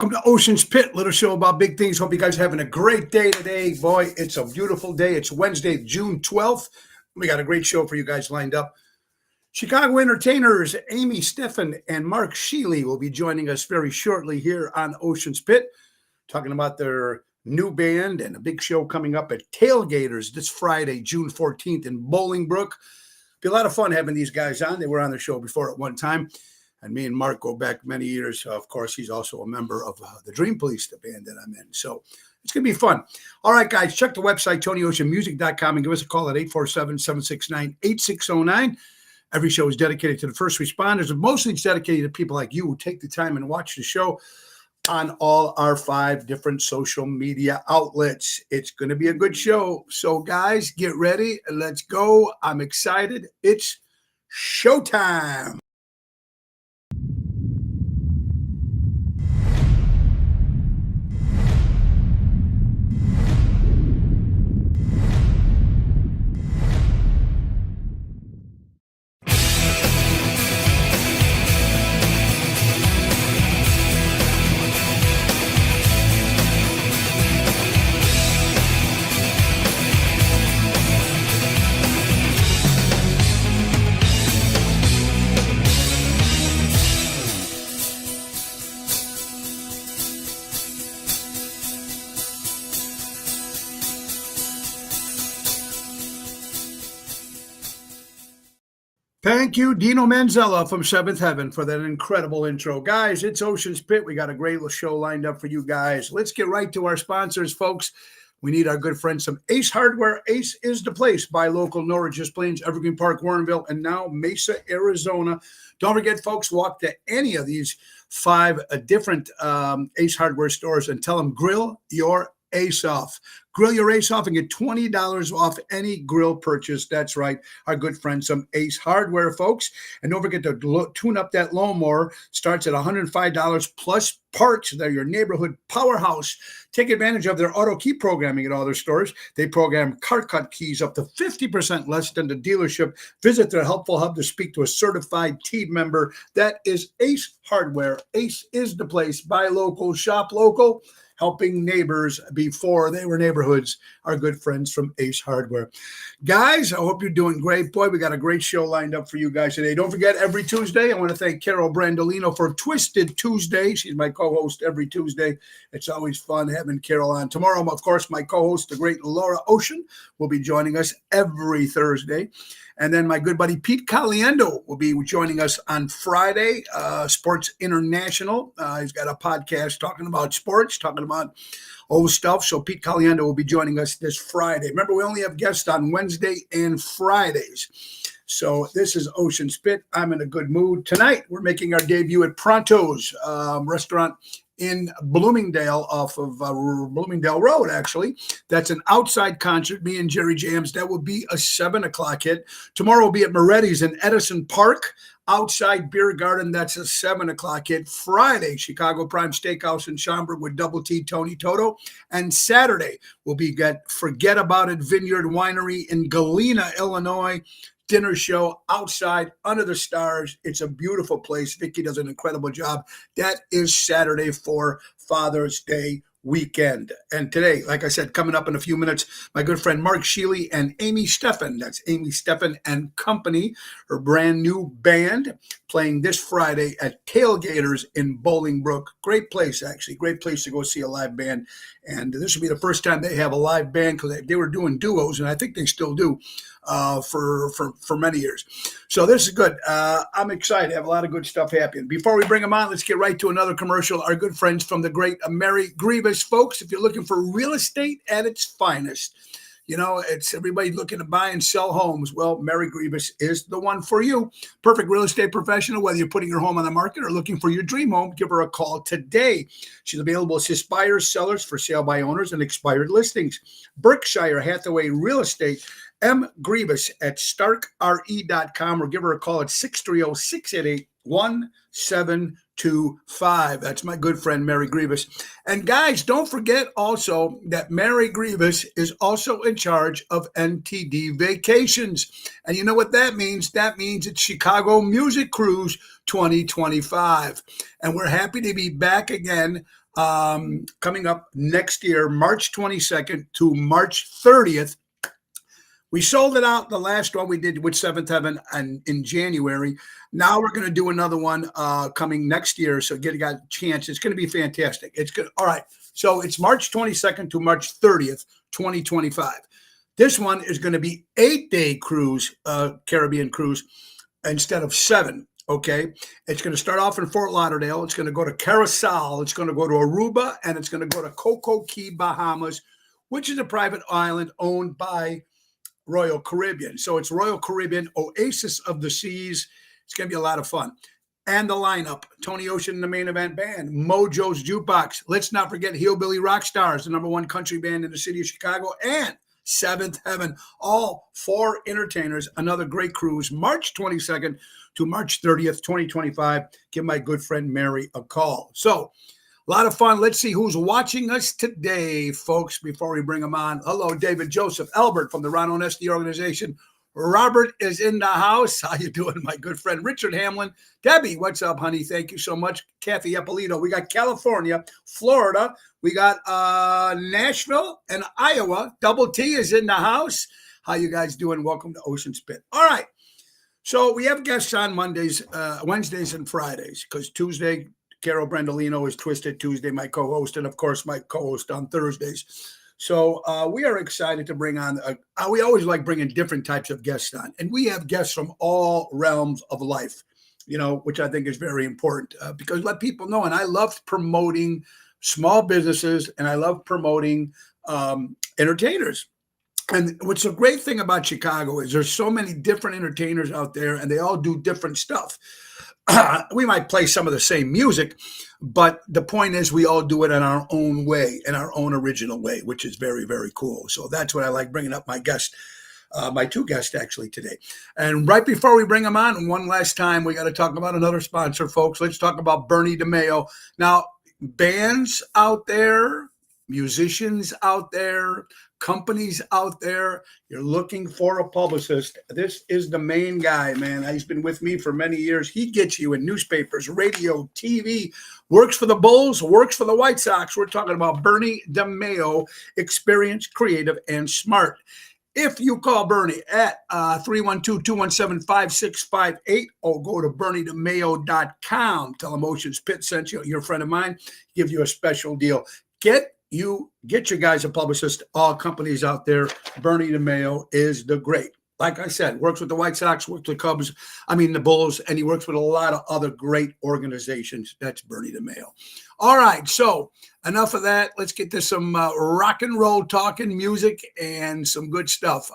Welcome to Ocean's Pit, little show about big things. Hope you guys are having a great day today. Boy, it's a beautiful day. It's Wednesday, June 12th. We got a great show for you guys lined up. Chicago entertainers Amy Steffen and Mark Sheely will be joining us very shortly here on Ocean's Pit, talking about their new band and a big show coming up at Tailgaters this Friday, June 14th in Bolingbrook. Be a lot of fun having these guys on. They were on the show before at one time. And me and Mark go back many years. Of course, he's also a member of the Dream Police, the band that I'm in. So it's going to be fun. All right, guys, check the website, TonyOceanMusic.com, and give us a call at 847-769-8609. Every show is dedicated to the first responders, and mostly it's dedicated to people like you who take the time and watch the show on all our 5 different social media outlets. It's going to be a good show. So, guys, get ready. Let's go. I'm excited. It's showtime. Thank you, Dino Manzella from Seventh Heaven, for that incredible intro. Guys, it's Ocean's Pit. We got a great little show lined up for you guys. Let's get right to our sponsors, folks. We need our good friends from Ace Hardware. Ace is the place. Buy local, Norridges, Plains, Evergreen Park, Warrenville, and now Mesa, Arizona. Don't forget, folks, walk to any of these 5 different Ace Hardware stores and tell them grill your Ace off. Grill your Ace off and get $20 off any grill purchase. That's right. Our good friends from Ace Hardware, folks. And don't forget to tune up that lawnmower. Starts at $105 plus parts. They're your neighborhood powerhouse. Take advantage of their auto key programming at all their stores. They program car cut keys up to 50% less than the dealership. Visit their helpful hub to speak to a certified team member. That is Ace Hardware. Ace is the place. Buy local, shop local. Helping neighbors before they were neighborhoods, our good friends from Ace Hardware. Guys, I hope you're doing great. Boy, we got a great show lined up for you guys today. Don't forget, every Tuesday, I want to thank Carol Brandolino for Twisted Tuesday. She's my co-host every Tuesday. It's always fun having Carol on. Tomorrow, of course, my co-host, the great Laura Ocean, will be joining us every Thursday. And then my good buddy Pete Caliendo will be joining us on Friday, Sports International. He's got a podcast talking about sports, talking about old stuff. So Pete Caliendo will be joining us this Friday. Remember, we only have guests on Wednesday and Fridays. So this is Ocean's Pit. I'm in a good mood. Tonight, we're making our debut at Pronto's restaurant in Bloomingdale, off of Bloomingdale Road, actually. That's an outside concert, me and Jerry Jams. That will be a 7 o'clock hit. Tomorrow will be at Moretti's in Edison Park, outside beer garden. That's a 7 o'clock hit. Friday, Chicago Prime Steakhouse in Schaumburg with Double T Tony Toto. And Saturday will be Forget About It Vineyard Winery in Galena, Illinois. Dinner show outside under the stars. It's a beautiful place. Vicky does an incredible job. That is Saturday for Father's Day weekend. And today, like I said, coming up in a few minutes, my good friend Mark Sheely and Amy Steffen. That's Amy Steffen and Company, her brand new band, playing this Friday at Tailgaters in Bolingbrook. Great place, actually. Great place to go see a live band. And this will be the first time they have a live band, because they were doing duos, and I think they still do for many years. So this is good. I'm excited. I have a lot of good stuff happening. Before we bring them on, let's get right to another commercial. Our good friends from the great Mary Grievous, folks. If you're looking for real estate at its finest, you know, it's everybody looking to buy and sell homes. Well, Mary Grievous is the one for you. Perfect real estate professional, whether you're putting your home on the market or looking for your dream home, give her a call today. She's available to assist buyers, sellers, for sale by owners, and expired listings. Berkshire Hathaway Real Estate, M. Grievous at starkre.com, or give her a call at 630-688-1725. That's my good friend, Mary Grievous. And guys, don't forget also that Mary Grievous is also in charge of NTD Vacations. And you know what that means? That means it's Chicago Music Cruise 2025. And we're happy to be back again coming up next year, March 22nd to March 30th. We sold it out the last one we did with Seventh Heaven and in January. Now we're going to do another one coming next year. So get a chance. It's going to be fantastic. It's good. All right. So it's March 22nd to March 30th, 2025. This one is going to be 8-day cruise, Caribbean cruise, instead of 7. Okay. It's going to start off in Fort Lauderdale. It's going to go to Curacao. It's going to go to Aruba, and it's going to go to Coco Key, Bahamas, which is a private island owned by Royal Caribbean. So it's Royal Caribbean, Oasis of the Seas. It's going to be a lot of fun. And the lineup, Tony Ocean and the main event band, Mojo's Jukebox. Let's not forget Hillbilly Rockstars, the #1 country band in the city of Chicago, and Seventh Heaven. All 4 entertainers. Another great cruise, March 22nd to March 30th, 2025. Give my good friend Mary a call. So a lot of fun. Let's see who's watching us today, folks, before we bring them on. Hello, David Joseph Albert from the Ron Onesti organization. Robert is in the house. How you doing, my good friend? Richard Hamlin. Debbie, what's up, honey? Thank you so much. Kathy Eppolito. We got California, Florida. We got Nashville and Iowa. Double T is in the house. How you guys doing? Welcome to Ocean Spit. All right. So we have guests on Mondays, Wednesdays, and Fridays, because Tuesday, Carol Brandolino is Twisted Tuesday, my co-host, and of course, my co-host on Thursdays. So we are excited to bring on, we always like bringing different types of guests on, and we have guests from all realms of life, which I think is very important because let people know, and I love promoting small businesses, and I love promoting entertainers. And what's a great thing about Chicago is there's so many different entertainers out there, and they all do different stuff. We might play some of the same music, but the point is we all do it in our own way, in our own original way, which is very, very cool. So that's what I like bringing up my guest, my 2 guests actually today. And right before we bring them on, one last time, we got to talk about another sponsor, folks. Let's talk about Bernie DeMeo. Now, bands out there, musicians out there, companies out there, you're looking for a publicist. This is the main guy, man. He's been with me for many years. He gets you in newspapers, radio, TV, works for the Bulls, works for the White Sox. We're talking about Bernie DeMeo, experienced, creative, and smart. If you call Bernie at 312-217-5658 or go to BernieDeMeo.com, tell him Ocean Spit sent you, you're a friend of mine, give you a special deal. Get your guys a publicist, all companies out there. Bernie DeMeo is the great. Like I said, works with the White Sox, works with the Bulls, and he works with a lot of other great organizations. That's Bernie DeMeo. All right, so enough of that. Let's get to some rock and roll talking music and some good stuff.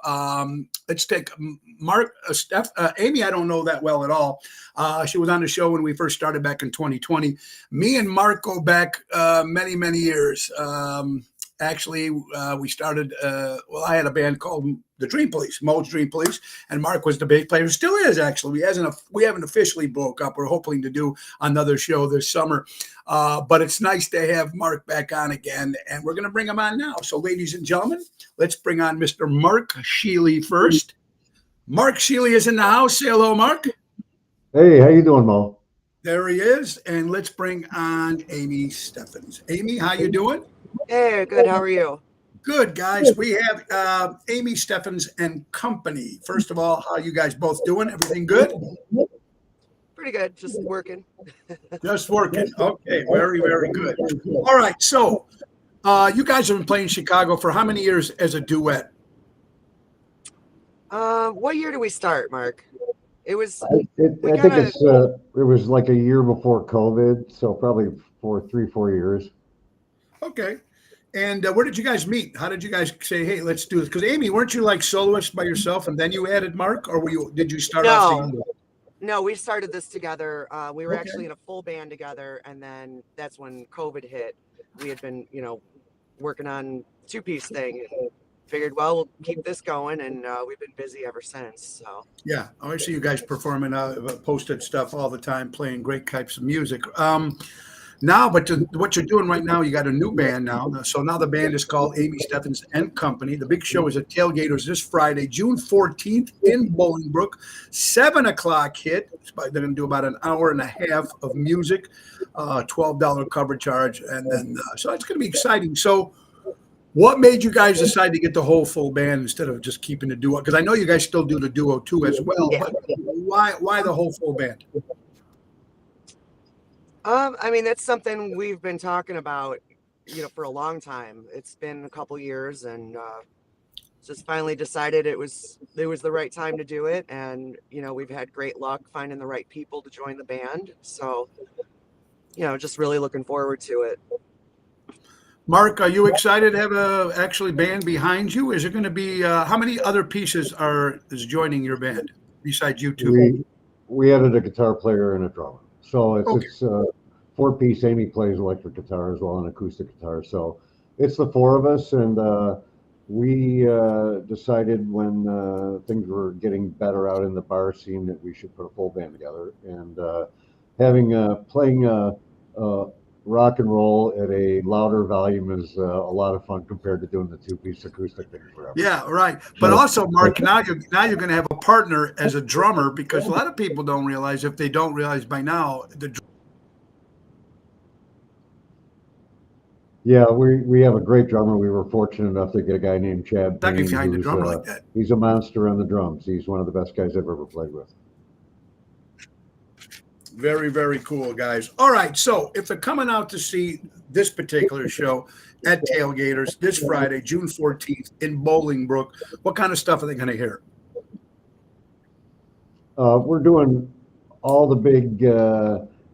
Let's take Mark, Amy. I don't know that well at all. She was on the show when we first started back in 2020. Me and Mark go back many, many years. Actually, we started, I had a band called the Dream Police, Mo's Dream Police, and Mark was the bass player. Still is, actually. We haven't officially broke up. We're hoping to do another show this summer. But it's nice to have Mark back on again, and we're going to bring him on now. So, ladies and gentlemen, let's bring on Mr. Mark Sheely first. Mark Sheely is in the house. Say hello, Mark. Hey, how you doing, Mo? There he is. And let's bring on Amy Steffens. Amy, how you doing? Hey, good. How are you? Good, guys. We have Amy Steffens and company. First of all, how you guys both doing? Everything good? Pretty good. Just working. Just working. Okay, very, very good. All right. So you guys have been playing Chicago for how many years as a duet? What year did we start, Mark? It was. I think it was like a year before COVID, so probably 3-4 years. Okay. And where did you guys meet? How did you guys say, hey, let's do this? Because Amy, weren't you like soloist by yourself and then you added Mark, or did you start off together? No, we started this together. We were actually in a full band together, and then that's when COVID hit. We had been, working on 2-piece thing. Figured, well, we'll keep this going, and we've been busy ever since. So yeah, I see you guys performing, posted stuff all the time, playing great types of music. Now, but what you're doing right now, you got a new band now. So now the band is called Amy Steffens and Company. The big show is at Tailgaters this Friday, June 14th in Bolingbrook. 7 o'clock hit. They're going to do about an hour and a half of music, $12 cover charge. And then, so it's going to be exciting. So what made you guys decide to get the whole full band instead of just keeping the duo? Because I know you guys still do the duo too as well. Yeah. But why the whole full band? I mean, that's something we've been talking about, for a long time. It's been a couple years, and just finally decided it was the right time to do it. And we've had great luck finding the right people to join the band. So, just really looking forward to it. Mark, are you excited to have a actually band behind you? Is it going to be how many other pieces is joining your band besides you two? We added a guitar player and a drummer. So it's Okay. it's 4-piece. Amy plays electric guitar as well and acoustic guitar. So it's the 4 of us, and we decided when things were getting better out in the bar scene that we should put a full band together. And playing rock and roll at a louder volume is a lot of fun compared to doing the 2-piece acoustic thing forever. Yeah, right. But also, Mark, now you're going to have a partner as a drummer, because a lot of people don't realize, if they don't realize by now, Yeah, we have a great drummer. We were fortunate enough to get a guy named Chad second Payne, behind the who's, drummer like that. he's a monster on the drums. He's one of the best guys I've ever played with. Very, very cool, guys. All right, so if they're coming out to see this particular show at Tailgaters this Friday, June 14th in Bolingbrook, what kind of stuff are they going to hear? We're doing all the big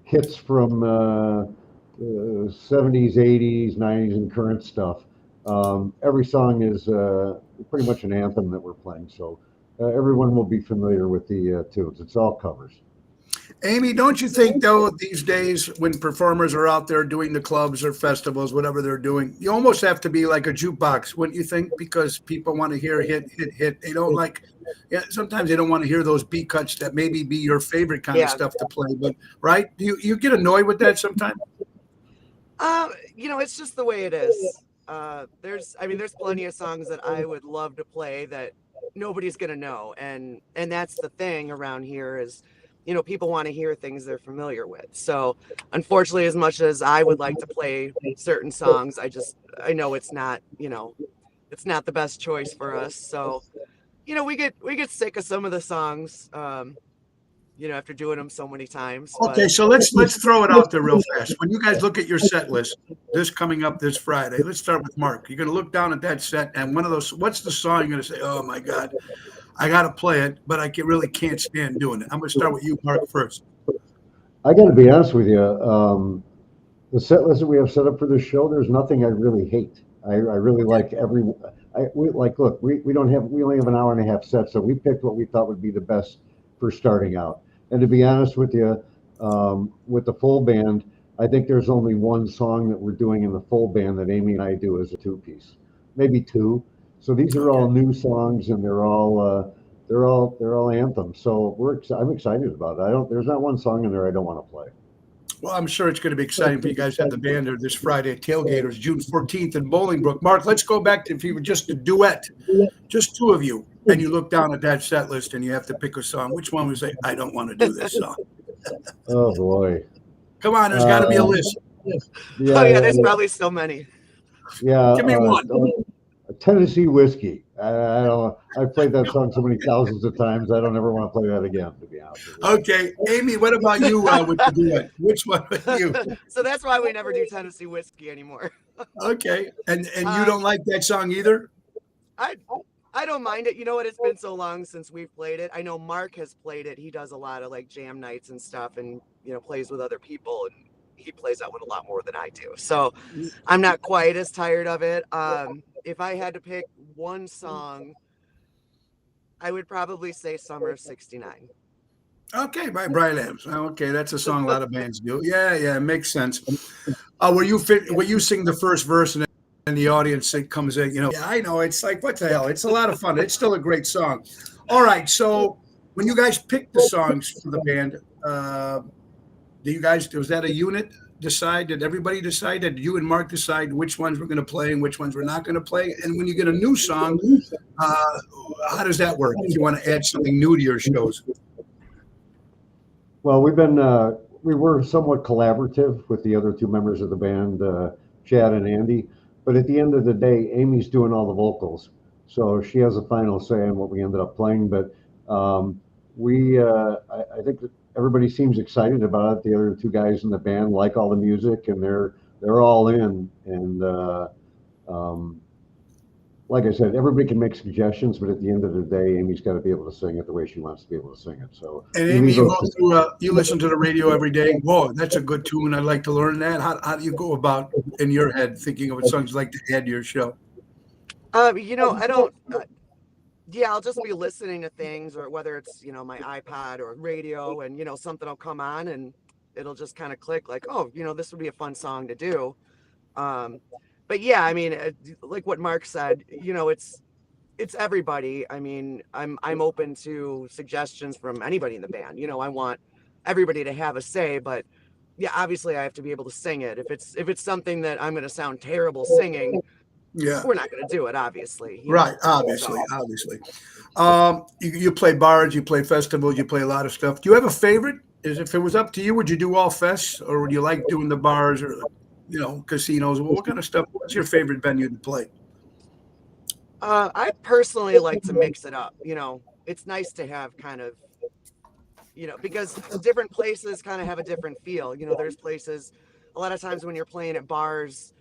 hits from 70s, 80s, 90s, and current stuff. Every song is pretty much an anthem that we're playing, so everyone will be familiar with the tunes. It's all covers. Amy, don't you think, though, these days when performers are out there doing the clubs or festivals, whatever they're doing, you almost have to be like a jukebox, wouldn't you think? Because people want to hear hit, hit, hit. They don't sometimes they don't want to hear those B cuts that maybe be your favorite kind of stuff to play. But, right? Do you get annoyed with that sometimes? It's just the way it is. There's plenty of songs that I would love to play that nobody's going to know. And that's the thing around here is, people want to hear things they're familiar with. So unfortunately, as much as I would like to play certain songs, I know it's not, it's not the best choice for us. So, we get sick of some of the songs, after doing them so many times. Okay, so let's throw it out there real fast. When you guys look at your set list, this coming up this Friday, let's start with Mark. You're going to look down at that set, and what's the song you're going to say, oh my God, I got to play it, but I really can't stand doing it. I'm going to start with you, Mark, first. I got to be honest with you. The set list that we have set up for this show, there's nothing I really hate. I really like we only have an hour and a half set, so we picked what we thought would be the best for starting out. And to be honest with you, with the full band, I think there's only one song that we're doing in the full band that Amy and I do as a 2-piece, maybe 2. So these are all new songs, and they're all anthems. So I'm excited about it. There's not one song in there I don't want to play. Well, I'm sure it's going to be exciting for you guys to have the band there this Friday at Tailgaters, June 14th in Bolingbrook. Mark, let's go back to if you were just a duet, just 2 of you, and you look down at that set list and you have to pick a song. Which one would you say, I don't want to do this song? Oh, boy. Come on, there's got to be a list. Yeah, there's probably so many. Yeah. Give me one. Tennessee Whiskey. I don't. I've played that song so many thousands of times. I don't ever want to play that again, to be honest with you. Okay, Amy, what about you with the duet? Which one with you? So that's why we never do Tennessee Whiskey anymore. Okay, and you don't like that song either? I don't mind it. You know what? It's been so long since we've played it. I know Mark has played it. He does a lot of like jam nights and stuff, and plays with other people, and he plays that one a lot more than I do. So I'm not quite as tired of it. If I had to pick one song, I would probably say Summer of '69. Okay, by Brian Adams. Okay, that's a song a lot of bands do. Yeah, it makes sense. Where you sing the first verse and the audience comes in, Yeah, I know. It's like, what the hell? It's a lot of fun. It's still a great song. All right, so when you guys picked the songs for the band, was that a unit? decide? Did everybody decide? Did you and Mark decide which ones we're going to play and which ones we're not going to play? And when you get a new song, how does that work? If you want to add something new to your shows? Well, we were somewhat collaborative with the other two members of the band, Chad and Andy. But at the end of the day, Amy's doing all the vocals, so she has a final say on what we ended up playing. But I think that everybody seems excited about it. The other two guys in the band like all the music, and they're all in. And like I said, everybody can make suggestions, but at the end of the day, Amy's got to be able to sing it the way she wants to be able to sing it. So, and Amy, you go through, you listen to the radio every day. Whoa, that's a good tune. I'd like to learn that. How do you go about in your head thinking of what songs you'd like to add to your show? I don't. Yeah, I'll just be listening to things, or whether it's my iPod or radio, and something will come on and it'll just kind of click, like, oh, this would be a fun song to do. But yeah, I mean, like what Mark said, it's everybody. I mean, I'm open to suggestions from anybody in the band. I want everybody to have a say, but yeah, obviously I have to be able to sing it. If it's something that I'm going to sound terrible singing, yeah, we're not going to do it, obviously. Right, obviously. You play bars, you play festivals, you play a lot of stuff. Do you have a favorite? If it was up to you, would you do all fests, or would you like doing the bars or casinos? What kind of stuff? What's your favorite venue to play? I personally like to mix it up. It's nice to have kind of, because different places kind of have a different feel. There's places, a lot of times when you're playing at bars,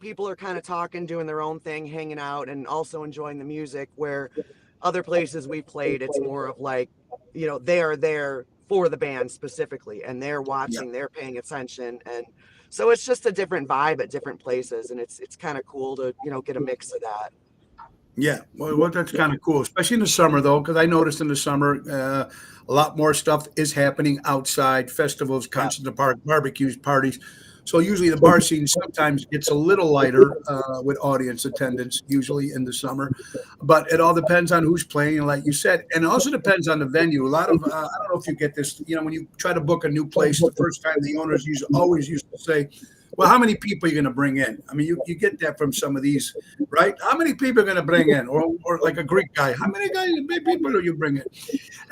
people are kind of talking, doing their own thing, hanging out, and also enjoying the music, where other places we played, it's more of like, they are there for the band specifically, and they're watching, they're paying attention. And so it's just a different vibe at different places. And it's kind of cool to, get a mix of that. Yeah, well, that's kind of cool, especially in the summer, though, because I noticed in the summer a lot more stuff is happening outside, festivals, concerts, the park, barbecues, parties. So usually the bar scene sometimes gets a little lighter with audience attendance, usually in the summer. But it all depends on who's playing, like you said. And it also depends on the venue. A lot of, I don't know if you get this, when you try to book a new place, the first time the owners always used to say, well, how many people are you going to bring in? I mean, you get that from some of these, right? How many people are going to bring in? Or like a Greek guy, how many people are you bringing?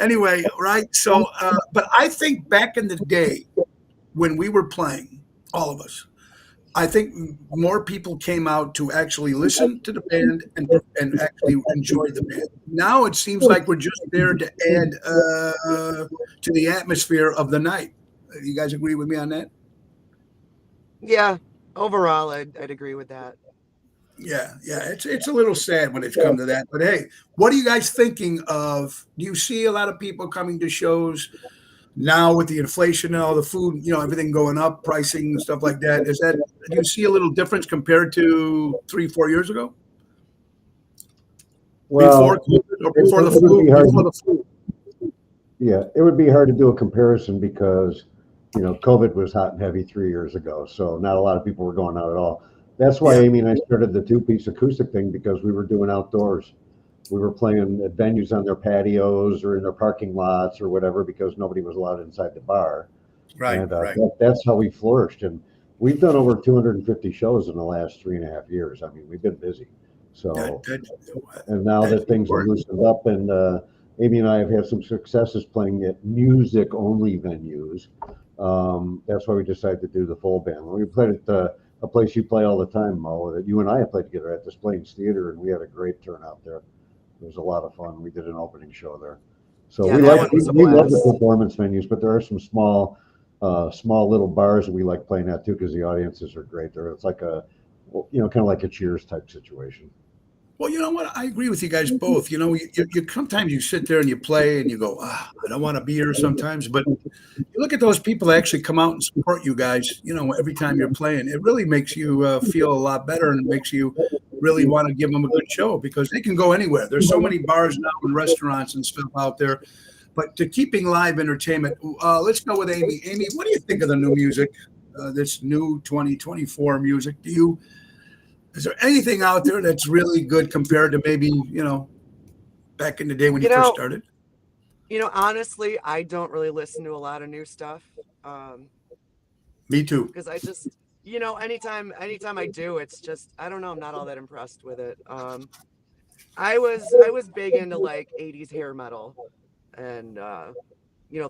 Anyway, right? So, but I think back in the day when we were playing, all of us, I think more people came out to actually listen to the band and actually enjoy the band. Now it seems like we're just there to add to the atmosphere of the night. You guys agree with me on that? Yeah, overall, I'd agree with that. Yeah, it's a little sad when it's come to that. But hey, what are you guys thinking of? Do you see a lot of people coming to shows now with the inflation and all the food, everything going up, pricing and stuff like that? Do you see a little difference compared to 3-4 years ago? Well, before the flu? Yeah, it would be hard to do a comparison because, COVID was hot and heavy 3 years ago. So not a lot of people were going out at all. That's why Amy and I started the two-piece acoustic thing, because we were doing outdoors. We were playing at venues on their patios or in their parking lots or whatever, because nobody was allowed inside the bar. Right, and right. That's how we flourished. And we've done over 250 shows in the last 3.5 years. I mean, we've been busy. So, and now that things are loosened up, and Amy and I have had some successes playing at music-only venues. That's why we decided to do the full band. When we played at a place you play all the time, Mo, that you and I have played together at Des Plaines Theater, and we had a great turnout there. It was a lot of fun. We did an opening show there. So we love the performance venues, but there are some small little bars that we like playing at too, because the audiences are great there. It's like kind of like a Cheers type situation. Well, you know what? I agree with you guys both. You sometimes you sit there and you play and you go, I don't want to be here sometimes. But you look at those people that actually come out and support you guys, every time you're playing. It really makes you feel a lot better, and it makes you really want to give them a good show, because they can go anywhere. There's so many bars now and restaurants and stuff out there. But to keeping live entertainment, let's go with Amy. Amy, what do you think of the new music, this new 2024 music? Is there anything out there that's really good compared to maybe, back in the day when you first started? Honestly, I don't really listen to a lot of new stuff. Me too. because I just, anytime I do, it's just, I don't know, I'm not all that impressed with it. I was big into like 80s hair metal and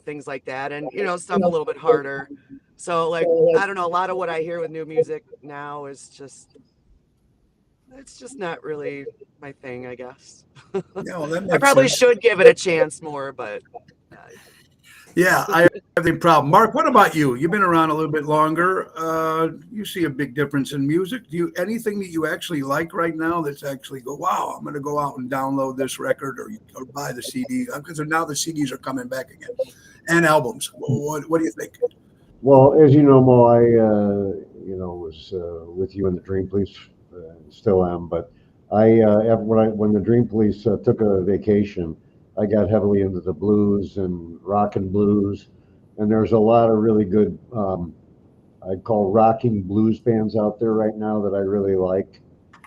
things like that, and stuff a little bit harder. So like, I don't know, a lot of what I hear with new music now is just, it's just not really my thing, I guess. Yeah, well, that I makes probably sense. should give it a chance more, but Yeah, I have the problem. Mark, what about you? You've been around a little bit longer. You see a big difference in music. Do you anything that you actually like right now that's actually go, wow, I'm going to go out and download this record or buy the CD because now the CDs are coming back again and albums. What do you think? Well, as you know, Mo, I was with you in the Dream Police, still am. But when the Dream Police took a vacation, I got heavily into the blues and rock and blues, and there's a lot of really good I'd call rocking blues bands out there right now that I really like.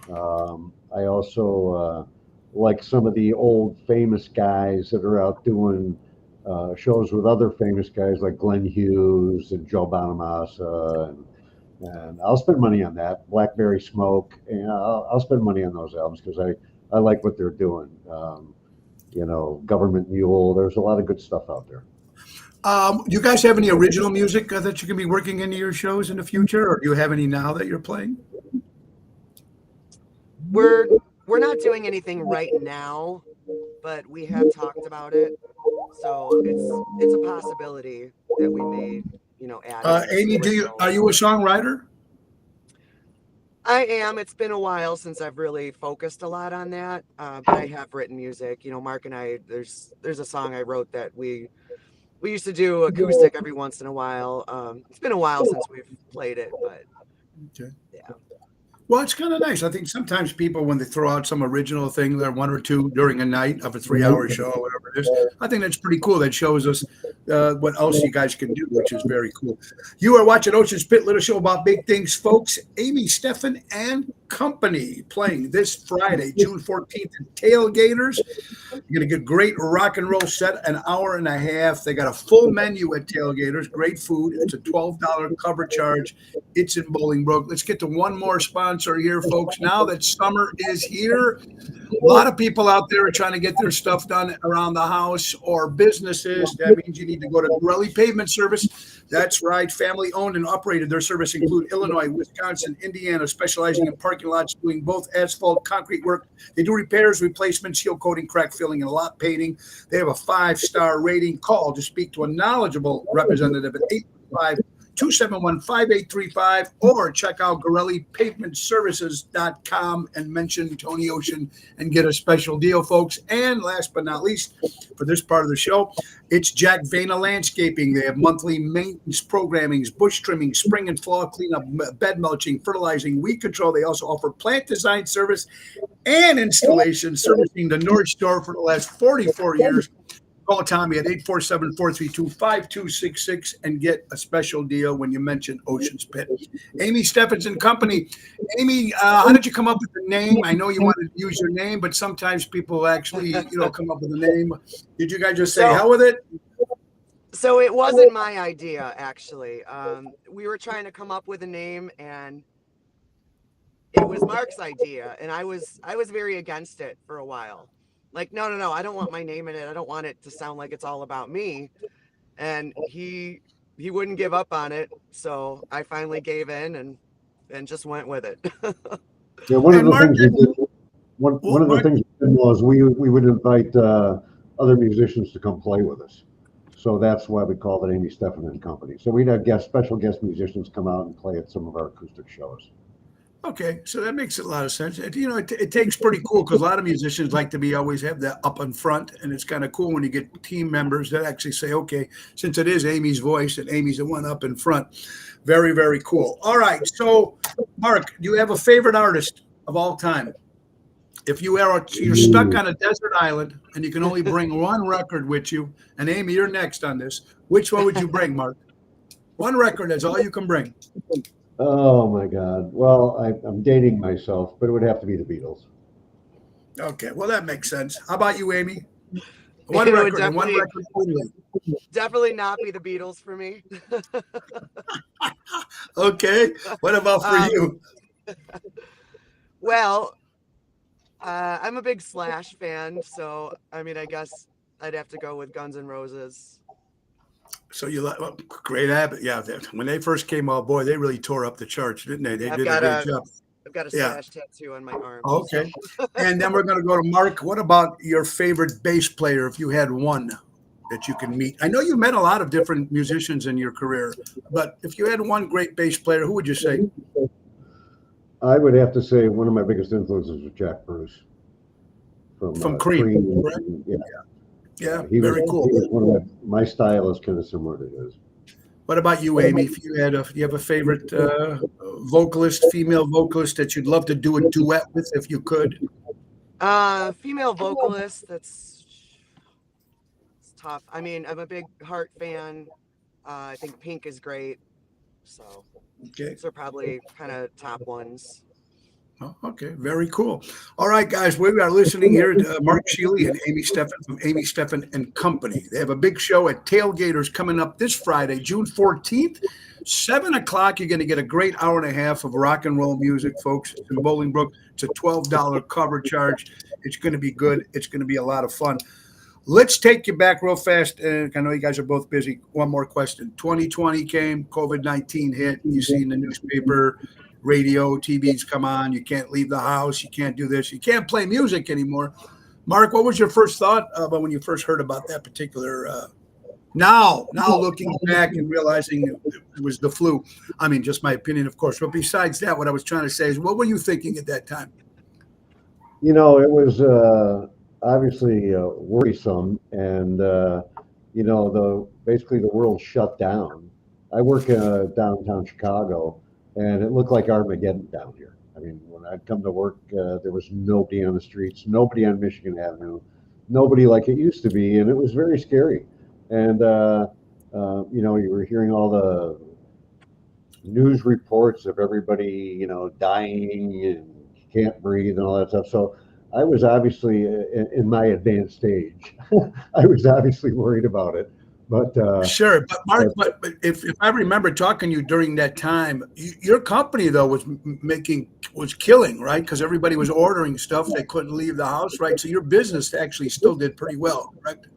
I also like some of the old famous guys that are out doing shows with other famous guys like Glenn Hughes and Joe Bonamassa, and I'll spend money on that. Blackberry Smoke, and I'll spend money on those albums because I like what they're doing. Government Mule. There's a lot of good stuff out there. Do you guys have any original music that you can be working into your shows in the future, or do you have any now that you're playing? we're not doing anything right now, but we have talked about it. So it's a possibility that we may, add Amy, original. are you a songwriter? I am. It's been a while since I've really focused a lot on that, but I have written music. Mark and I, there's a song I wrote that we used to do acoustic every once in a while. It's been a while since we've played it, but Okay. yeah. Well, it's kind of nice. I think sometimes people, when they throw out some original thing, they're one or two during a night of a 3-hour show or whatever it is. I think that's pretty cool. That shows us what else you guys can do, which is very cool. You are watching Ocean's Pit, little show about big things, folks. Amy Steffen and Company playing this Friday, June 14th at Tailgaters. You're going to get great rock and roll set, an hour and a half. They got a full menu at Tailgaters, great food. It's a $12 cover charge. It's in Bolingbrook. Let's get to one more sponsor here, folks. Now that summer is here, a lot of people out there are trying to get their stuff done around the house or businesses. That means you need to go to Gorelli Pavement Service. That's right, family owned and operated. Their service include Illinois, Wisconsin, Indiana, specializing in parking lots, doing both asphalt, concrete work. They do repairs, replacements, seal coating, crack filling, and lot painting. They have a 5-star rating. Call to speak to a knowledgeable representative at 855-271-5835 or check out GorelliPavementServices.com and mention Tony Ocean and get a special deal, folks. And last but not least, for this part of the show, it's Jack Vena Landscaping. They have monthly maintenance programmings, bush trimming, spring and fall cleanup, bed mulching, fertilizing, weed control. They also offer plant design service and installation, servicing the North Shore for the last 44 years. Call Tommy at 847-432-5266 and get a special deal when you mention Ocean's Pit. Amy Steffens and Company. Amy, how did you come up with the name? I know you wanted to use your name, but sometimes people actually, come up with a name. Did you guys just say hell with it? So it wasn't my idea, actually. We were trying to come up with a name, and it was Mark's idea, and I was very against it for a while. Like, no, I don't want my name in it. I don't want it to sound like it's all about me. And he wouldn't give up on it, so I finally gave in and just went with it. Yeah, one of the things we did was we would invite other musicians to come play with us. So that's why we called it Amy Steffen and Company. So we'd have special guest musicians come out and play at some of our acoustic shows. Okay, so that makes a lot of sense. It takes pretty cool because a lot of musicians like to always have that up in front, and it's kind of cool when you get team members that actually say, okay, since it is Amy's voice and Amy's the one up in front. Very, very cool. All right, so Mark, do you have a favorite artist of all time? If you're stuck on a desert island and you can only bring one record with you, and Amy, you're next on this, which one would you bring, Mark? One record, that's all you can bring. Oh my God. Well, I'm dating myself, but it would have to be the Beatles. Okay, well, that makes sense. How about you, Amy? One It would record and one record only. definitely not be the Beatles for me. Okay. What about for you? Well, I'm a big Slash fan, so I mean, I guess I'd have to go with Guns N' Roses. So you like well, great habit. Yeah. When they first came out, boy, they really tore up the charts, didn't they? They I've did a got great a job. I've got a Yeah. Slash tattoo on my arm. Okay. So. And then we're going to go to Mark. What about your favorite bass player, if you had one that you can meet? I know you met a lot of different musicians in your career, but if you had one great bass player, who would you say? I would have to say one of my biggest influences was Jack Bruce From Cream, correct? Yeah, Yeah, he very was, cool. He was one of my style is kind of similar to his. What about you, Amy? If you had you have a favorite vocalist, female vocalist that you'd love to do a duet with if you could? Female vocalist, it's tough. I mean, I'm a big Heart fan. I think Pink is great. So Okay. those are probably kind of top ones. Oh, okay, very cool. All right, guys, we are listening here to Mark Shealy and Amy Steffen from Amy Steffen and Company. They have a big show at Tailgaters coming up this Friday, June 14th, 7 o'clock. You're going to get a great hour and a half of rock and roll music, folks. It's in Bolingbrook. It's a $12 cover charge. It's going to be good. It's going to be a lot of fun. Let's take you back real fast. And I know you guys are both busy. One more question. 2020 came, COVID-19 hit. You see in the newspaper, radio, TVs come on. You can't leave the house. You can't do this. You can't play music anymore. Mark, what was your first thought about when you first heard about that particular? Now looking back and realizing it was the flu. I mean, just my opinion, of course. But besides that, what I was trying to say is, what were you thinking at that time? You know, it was obviously worrisome, and you know, basically the world shut down. I work downtown Chicago, and it looked like Armageddon down here. I mean, when I'd come to work, there was nobody on the streets, nobody on Michigan Avenue, nobody like it used to be, and it was very scary. And you know, you were hearing all the news reports of everybody, you know, dying and can't breathe and all that stuff. So I was obviously in my advanced stage. I was obviously worried about it. But sure, but Mark, but if I remember talking to you during that time, your company though was killing, right? Because everybody was ordering stuff, they couldn't leave the house, right? So your business actually still did pretty well, correct?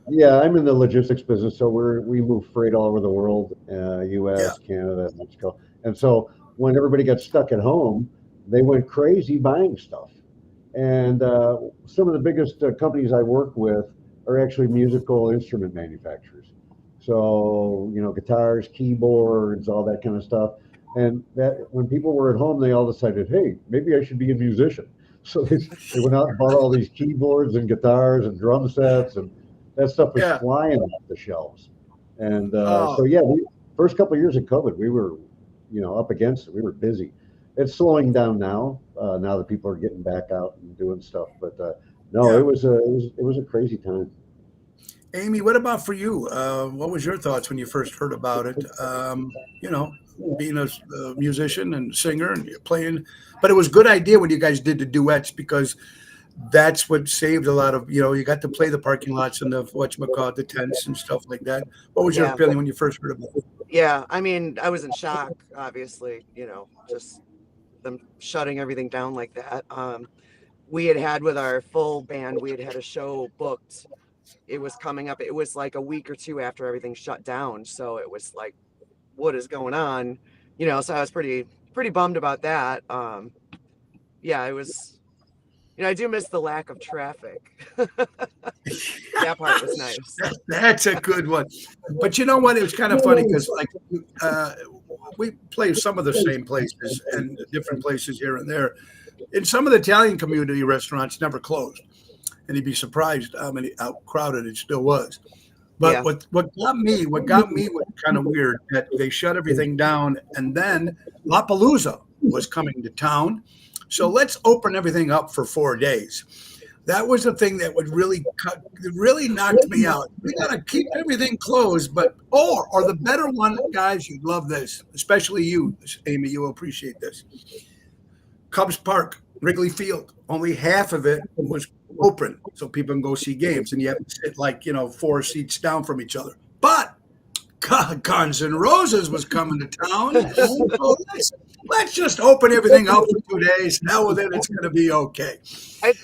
yeah, I'm in the logistics business, so we move freight all over the world, U.S., Canada, Mexico, and so when everybody got stuck at home, they went crazy buying stuff. And some of the biggest companies I work with are actually musical instrument manufacturers. So, you know, guitars, keyboards, all that kind of stuff. And that when people were at home, they all decided, hey, maybe I should be a musician. So they went out and bought all these keyboards and guitars and drum sets, and that stuff was flying off the shelves. And so, yeah, first couple of years of COVID, we were, you know, up against it. We were busy. It's slowing down now. Now that people are getting back out and doing stuff, but no, it was a crazy time. Amy, what about for you? What was your thoughts when you first heard about it? You know, being a musician and singer and you're playing, but it was a good idea when you guys did the duets because that's what saved a lot of, you know, you got to play the parking lots and the whatchamacallit, the tents and stuff like that. What was your feeling when you first heard about it? Yeah, I mean, I was in shock, obviously, you know, just them shutting everything down like that. We had with our full band, we had a show booked. It was coming up. It was like a week or two after everything shut down. So it was like, what is going on? You know, so I was pretty bummed about that. Yeah, it was, you know, I do miss the lack of traffic. That part was nice. That's a good one. But you know what? It was kind of funny because like we play some of the same places and different places here and there. In some of the Italian community restaurants never closed. And you'd be surprised how crowded it still was. But what got me was kind of weird that they shut everything down, and then Lollapalooza was coming to town. So let's open everything up for 4 days. That was the thing that would really knocked me out. We got to keep everything closed, but or the better one, guys, you'd love this, especially you, Amy. You'll appreciate this. Cubs Park, Wrigley Field. Only half of it was open so people can go see games, and you have to sit like 4 seats down from each other. But Guns N' Roses was coming to town. So let's just open everything up for 2 days. Now with it, it's going to be okay.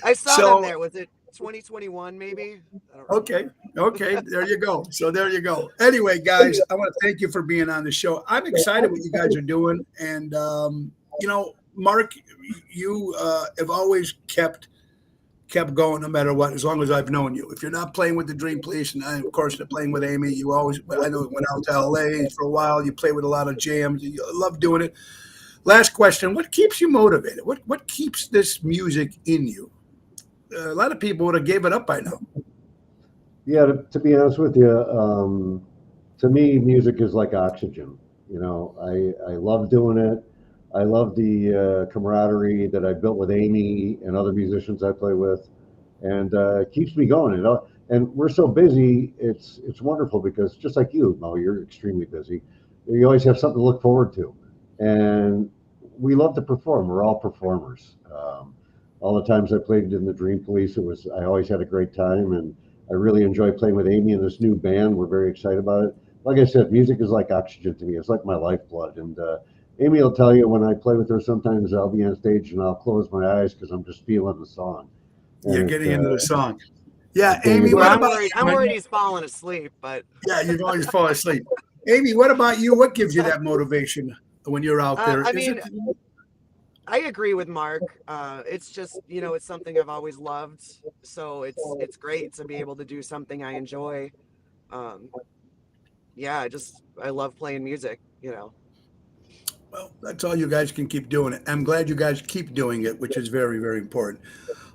I saw So- them there. Was it 2021 maybe? I don't remember. Okay. There you go. So there you go. Anyway, guys, I want to thank you for being on the show. I'm excited what you guys are doing. And, Mark, you have always kept going no matter what, as long as I've known you. If you're not playing with the Dream Police, and of course you're playing with Amy, I know you went out to LA for a while. You play with a lot of jams. You love doing it. Last question. What keeps you motivated? What keeps this music in you? A lot of people would have gave it up by now. Yeah, to be honest with you, to me, music is like oxygen. I love doing it. I love the camaraderie that I built with Amy and other musicians I play with, and it keeps me going. And we're so busy, it's wonderful because just like you, Mo, you're extremely busy. You always have something to look forward to, and we love to perform. We're all performers. All the times I played in the Dream Police, I always had a great time, and I really enjoy playing with Amy and this new band. We're very excited about it. Like I said, music is like oxygen to me. It's like my lifeblood, and Amy will tell you when I play with her, sometimes I'll be on stage and I'll close my eyes because I'm just feeling the song. And You're getting into the song. Yeah, Amy, Well, what I'm about worried. I'm worried he's falling asleep, but Yeah, you've always fall asleep. Amy, what about you? What gives you that motivation when you're out there? I Is mean, it- I agree with Mark. It's just, it's something I've always loved. So it's great to be able to do something I enjoy. Yeah, I love playing music. Well, that's all you guys can keep doing it. I'm glad you guys keep doing it, which is very, very important.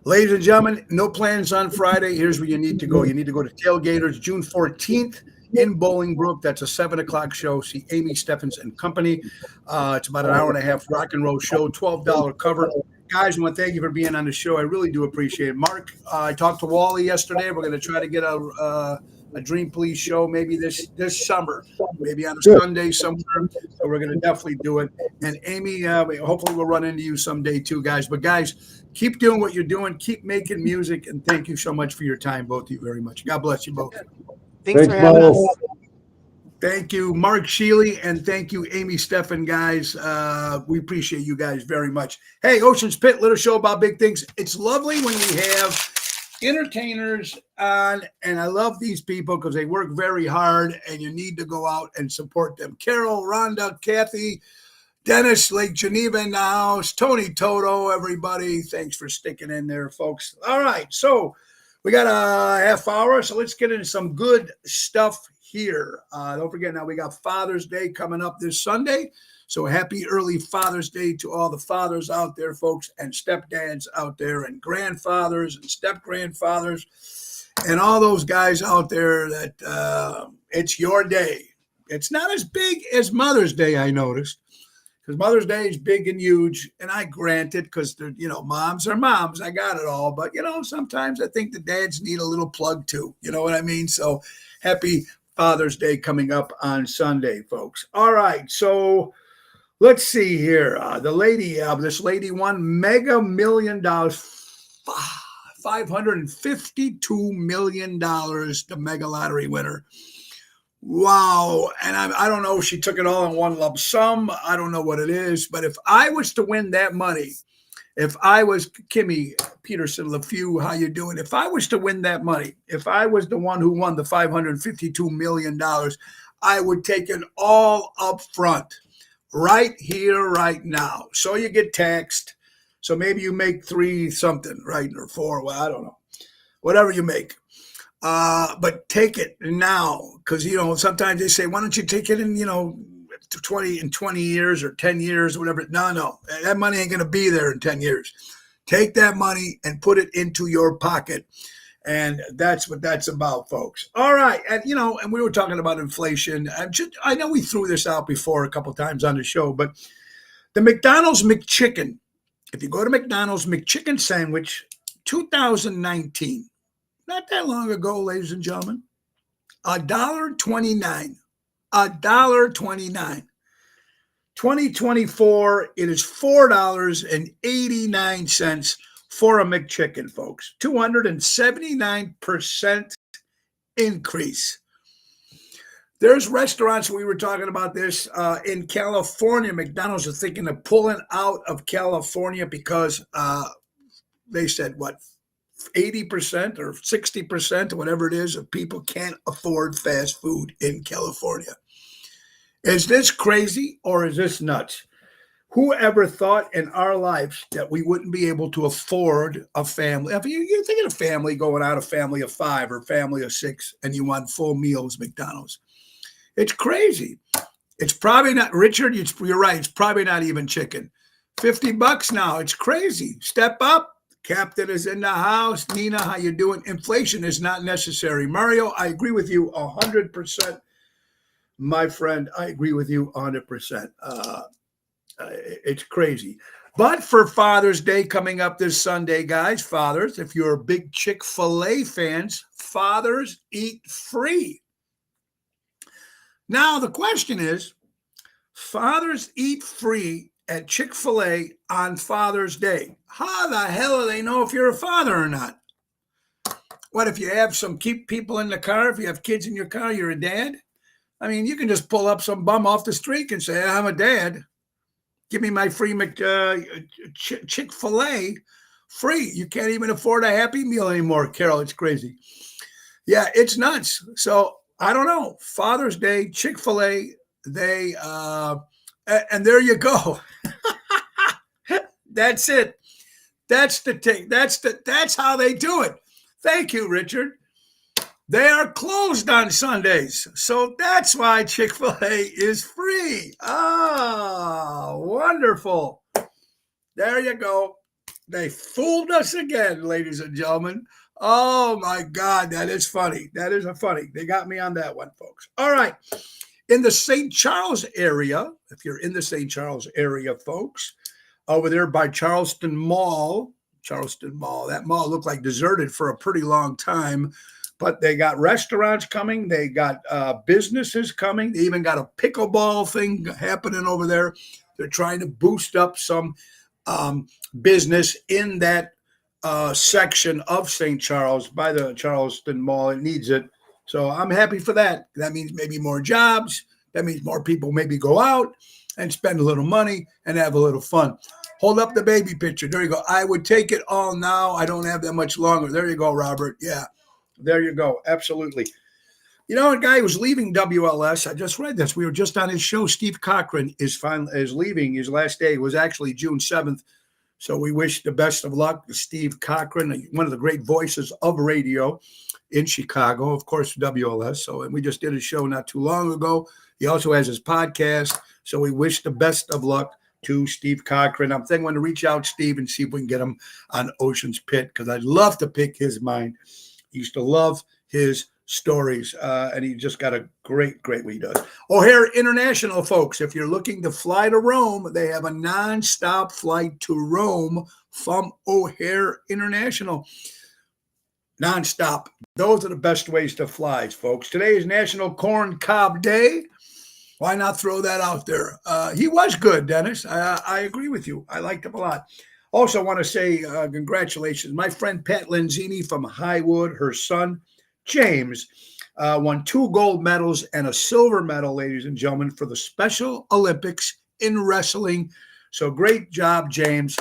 Ladies and gentlemen, no plans on Friday. Here's where you need to go. You need to go to Tailgaters June 14th in Bolingbrook. That's a 7:00 show. See Amy Steffens and Company. It's about an hour and a half rock and roll show, $12 cover. Guys, I want to thank you for being on the show. I really do appreciate it. Mark, I talked to Wally yesterday. We're going to try to get a Dream Police show maybe this summer, maybe on a Sunday somewhere. So we're going to definitely do it. And Amy, hopefully we'll run into you someday too, guys. But guys, keep doing what you're doing. Keep making music. And thank you so much for your time, both of you, very much. God bless you both. Thanks for having Mo. us. Thank you, Mark Sheely, and thank you, Amy Steffen, guys. We appreciate you guys very much. Hey, Ocean's Pit, little show about big things. It's lovely when we have entertainers on, and I love these people because they work very hard, and you need to go out and support them. Carol, Rhonda, Kathy, Dennis, Lake Geneva in the house, Tony Toto, everybody. Thanks for sticking in there, folks. All right, so we got a half hour, so let's get into some good stuff here. Don't forget, now we got Father's Day coming up this Sunday. So happy early Father's Day to all the fathers out there, folks, and stepdads out there, and grandfathers and step-grandfathers, and all those guys out there that it's your day. It's not as big as Mother's Day, I noticed, because Mother's Day is big and huge, and I grant it because, moms are moms. I got it all. But, sometimes I think the dads need a little plug too. You know what I mean? So happy Father's Day coming up on Sunday, folks. All right, so let's see here. This lady won Mega $1 million, $552 million, the Mega Lottery winner. Wow. And I don't know if she took it all in one lump sum. I don't know what it is. But if I was to win that money, if I was Kimmy Peterson LeFew, how you doing? If I was to win that money, if I was the one who won the $552 million, I would take it all up front, right here, right now. So you get taxed. So maybe you make 3 something, right? Or 4. Well, I don't know. Whatever you make. But take it now. Because, sometimes they say, why don't you take it in, 20 years or 10 years or whatever. No, that money ain't going to be there in 10 years. Take that money and put it into your pocket. And that's what that's about, folks. All right. And, and we were talking about inflation. I know we threw this out before a couple times on the show, but the McDonald's McChicken, if you go to McDonald's McChicken sandwich, 2019, not that long ago, ladies and gentlemen, $1.29. $1.29. 2024, it is $4.89. for a McChicken, folks. 279% increase. There's restaurants, we were talking about this, in California. McDonald's is thinking of pulling out of California because they said, 80% or 60% or whatever it is of people can't afford fast food in California. Is this crazy or is this nuts? Who ever thought in our lives that we wouldn't be able to afford a family? If you're thinking of family going out, a family of 5 or family of 6, and you want full meals, McDonald's. It's crazy. It's probably not, Richard, you're right. It's probably not even chicken. $50 now. It's crazy. Step up. Captain is in the house. Nina, how you doing? Inflation is not necessary. Mario, I agree with you 100%. My friend, I agree with you 100%. It's crazy. But for Father's Day coming up this Sunday, guys, fathers, if you're big Chick-fil-A fans, fathers eat free. Now, the question is, fathers eat free at Chick-fil-A on Father's Day. How the hell do they know if you're a father or not? What if you have some keep people in the car? If you have kids in your car, you're a dad? I mean, you can just pull up some bum off the street and say, I'm a dad. Give me my free Chick-fil-A free. You can't even afford a Happy Meal anymore, Carol. It's crazy. Yeah, it's nuts. So I don't know. Father's Day, Chick-fil-A, and there you go. That's it. That's the thing. That's how they do it. Thank you, Richard. They are closed on Sundays. So that's why Chick-fil-A is free. Ah, wonderful. There you go. They fooled us again, ladies and gentlemen. Oh, my God. That is funny. That is funny. They got me on that one, folks. All right. In the St. Charles area, if you're in the St. Charles area, folks, over there by Charleston Mall, that mall looked like deserted for a pretty long time. But they got restaurants coming. They got businesses coming. They even got a pickleball thing happening over there. They're trying to boost up some business in that section of St. Charles by the Charleston Mall. It needs it. So I'm happy for that. That means maybe more jobs. That means more people maybe go out and spend a little money and have a little fun. Hold up the baby picture. There you go. I would take it all now. I don't have that much longer. There you go, Robert. Yeah. There you go. Absolutely. You know, a guy who's leaving WLS, I just read this. We were just on his show. Steve Cochran is leaving. His last day was actually June 7th. So we wish the best of luck to Steve Cochran, one of the great voices of radio in Chicago, of course, WLS. So, and we just did a show not too long ago. He also has his podcast. So we wish the best of luck to Steve Cochran. I'm thinking to reach out, Steve, and see if we can get him on Ocean's Pit, because I'd love to pick his mind. He used to love his stories, and he just got a great what he does. O'Hare International, folks, if you're looking to fly to Rome, they have a nonstop flight to Rome from O'Hare International. Nonstop. Those are the best ways to fly, folks. Today is National Corn Cob Day. Why not throw that out there? He was good, Dennis. I agree with you. I liked him a lot. Also want to say congratulations. My friend Pat Lenzini from Highwood, her son, James, won 2 gold medals and a silver medal, ladies and gentlemen, for the Special Olympics in wrestling. So great job, James,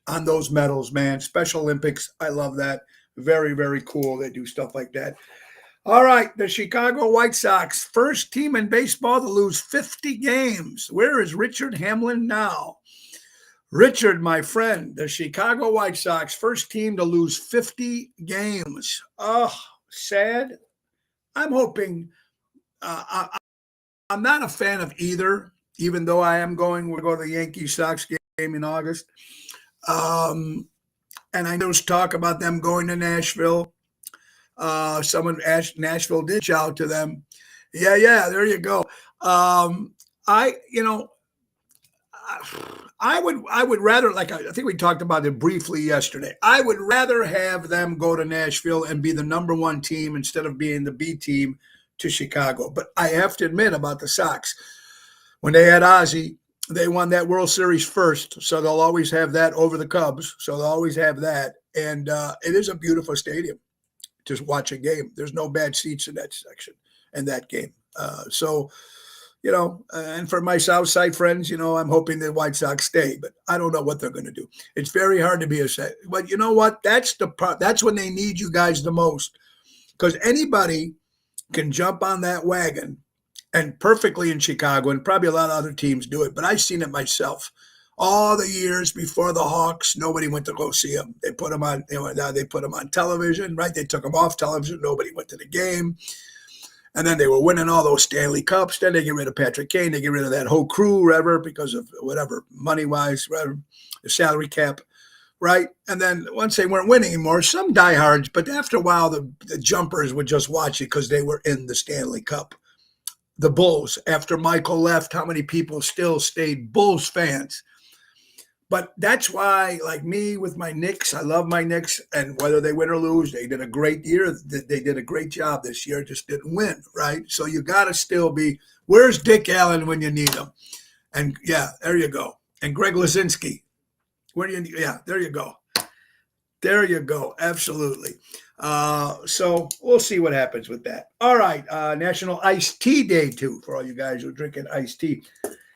on those medals, man. Special Olympics, I love that. Very, very cool. They do stuff like that. All right, the Chicago White Sox, first team in baseball to lose 50 games. Where is Richard Hamlin now? Richard, my friend, the Chicago White Sox, first team to lose 50 games. Oh, sad. I'm hoping I'm not a fan of either, even though I am we'll go to the Yankees-Sox game in August. And I know there's talk about them going to Nashville. Someone asked Nashville did reach out to them. Yeah, there you go. I would rather, like I think we talked about it briefly yesterday, I would rather have them go to Nashville and be the number 1 team instead of being the B team to Chicago. But I have to admit about the Sox, when they had Ozzie, They won that World Series first, so they'll always have that over the Cubs. So they'll always have that, and it is a beautiful stadium. Just watch a game. There's no bad seats in that section in that game. So, and for my South Side friends, I'm hoping the White Sox stay, but I don't know what they're going to do. It's very hard to be a set. But you know what? That's the part. That's when they need you guys the most, because anybody can jump on that wagon, and perfectly in Chicago, and probably a lot of other teams do it. But I've seen it myself. All the years before the Hawks, nobody went to go see them. They put them on, now they put them on television, right? They took them off television. Nobody went to the game. And then they were winning all those Stanley Cups. Then they get rid of Patrick Kane. They get rid of that whole crew, whatever, because of whatever, money-wise, whatever, the salary cap, right? And then once they weren't winning anymore, some diehards, but after a while, the jumpers would just watch it because they were in the Stanley Cup. The Bulls, after Michael left, how many people still stayed Bulls fans? But that's why, like me with my Knicks, I love my Knicks, and whether they win or lose, they did a great year. They did a great job this year, just didn't win, right? So you got to still be, where's Dick Allen when you need him? And yeah, there you go. And Greg Luzinski, there you go. There you go. Absolutely. So we'll see what happens with that. All right. National Iced Tea Day, too, for all you guys who are drinking iced tea.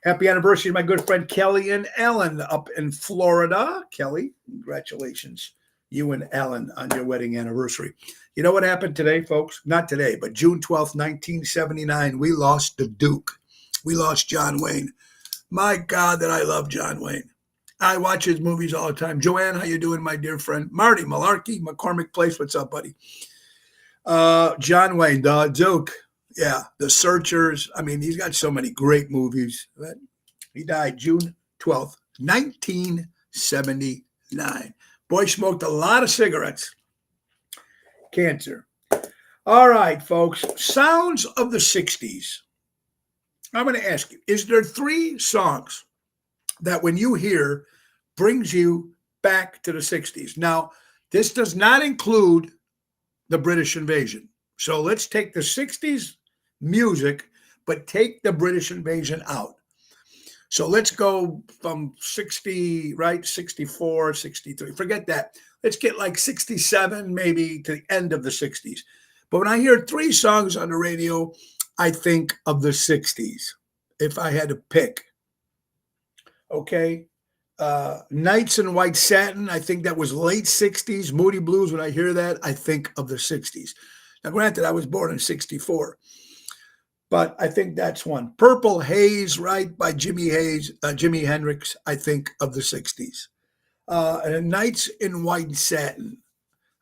Happy anniversary to my good friend Kelly and Alan up in Florida. Kelly, congratulations, you and Alan, on your wedding anniversary. You know what happened today, folks? Not today, but June 12th, 1979, we lost the Duke. We lost John Wayne. My God, that I love John Wayne. I watch his movies all the time. Joanne, how you doing, my dear friend? Marty Malarkey, McCormick Place, what's up, buddy? John Wayne, the Duke. Yeah, The Searchers. I mean, he's got so many great movies. But he died June 12th, 1979. Boy, smoked a lot of cigarettes. Cancer. All right, folks. Sounds of the 60s. I'm going to ask you, is there 3 songs that when you hear brings you back to the 60s? Now, this does not include the British invasion. So let's take the 60s music, but take the British invasion out. So let's go from 60, right? 64, 63. Forget that. Let's get like 67, maybe to the end of the 60s. But when I hear 3 songs on the radio, I think of the 60s, if I had to pick. Okay. Nights in White Satin, I think that was late 60s. Moody Blues, when I hear that, I think of the 60s. Now, granted, I was born in 64. But I think that's one. Purple Haze, right, by Jimi Hendrix, I think of the 60s. And Nights in White Satin,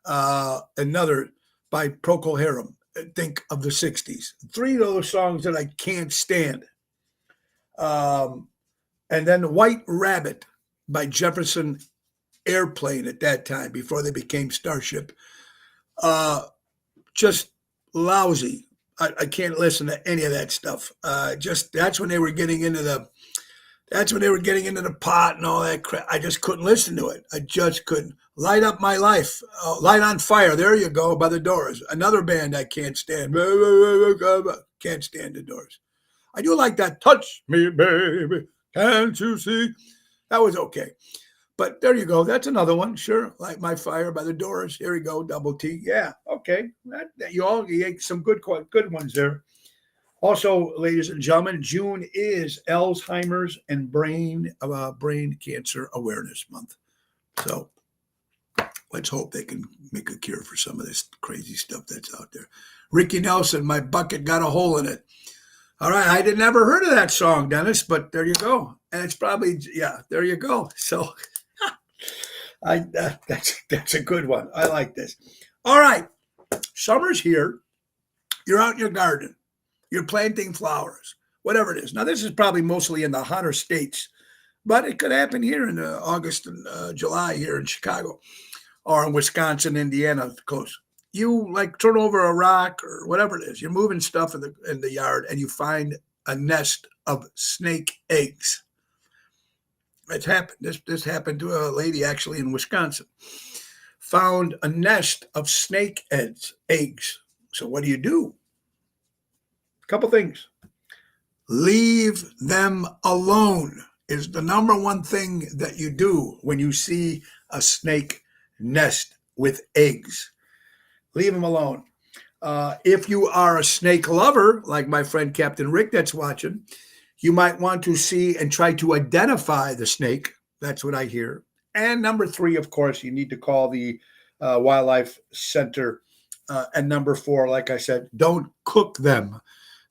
another by Procol Harum, I think of the 60s. 3 of those songs that I can't stand. And then White Rabbit by Jefferson Airplane at that time, before they became Starship. Just lousy. I can't listen to any of that stuff. That's when they were getting into the pot and all that crap. I just couldn't listen to it. I just couldn't. Light Up My Life, Light on Fire. There you go, by the Doors. Another band I can't stand. Can't stand the Doors. I do like that. Touch me, baby. Can't you see? That was okay. But there you go. That's another one. Sure. Light My Fire by the Doors. Here we go. Double T. Yeah. Okay. You ate some good ones there. Also, ladies and gentlemen, June is Alzheimer's and brain cancer awareness month. So let's hope they can make a cure for some of this crazy stuff that's out there. Ricky Nelson, My Bucket Got a Hole in It. All right. I never heard of that song, Dennis, but there you go. And it's probably, there you go. So that's a good one. I like this. All right. Summer's here. You're out in your garden. You're planting flowers, whatever it is. Now, this is probably mostly in the hotter states, but it could happen here in August and July here in Chicago or in Wisconsin, Indiana, close. You like turn over a rock or whatever it is. You're moving stuff in the yard and you find a nest of snake eggs. It's happened. This happened to a lady actually in Wisconsin. Found a nest of snake eggs. So what do? A couple things. Leave them alone. is the number one thing that you do when you see a snake nest with eggs. Leave them alone. If you are a snake lover, like my friend Captain Rick that's watching, you might want to see and try to identify the snake. That's what I hear. And number 3, of course, you need to call the wildlife center. And number 4, like I said, don't cook them.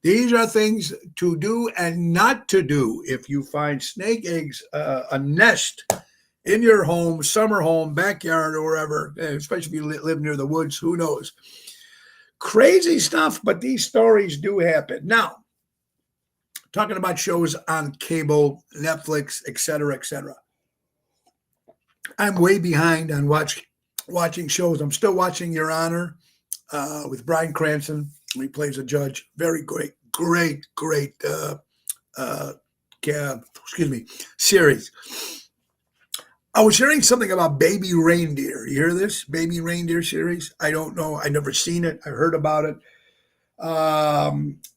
These are things to do and not to do if you find snake eggs, a nest in your home, summer home, backyard, or wherever, especially if you live near the woods, who knows. Crazy stuff, but these stories do happen. Now, talking about shows on cable, Netflix, et cetera, I'm way behind on watching shows. I'm still watching Your Honor with Bryan Cranston. He plays a judge. Very great series. I was hearing something about Baby Reindeer. You hear this? Baby Reindeer series? I don't know. I never seen it. I heard about it.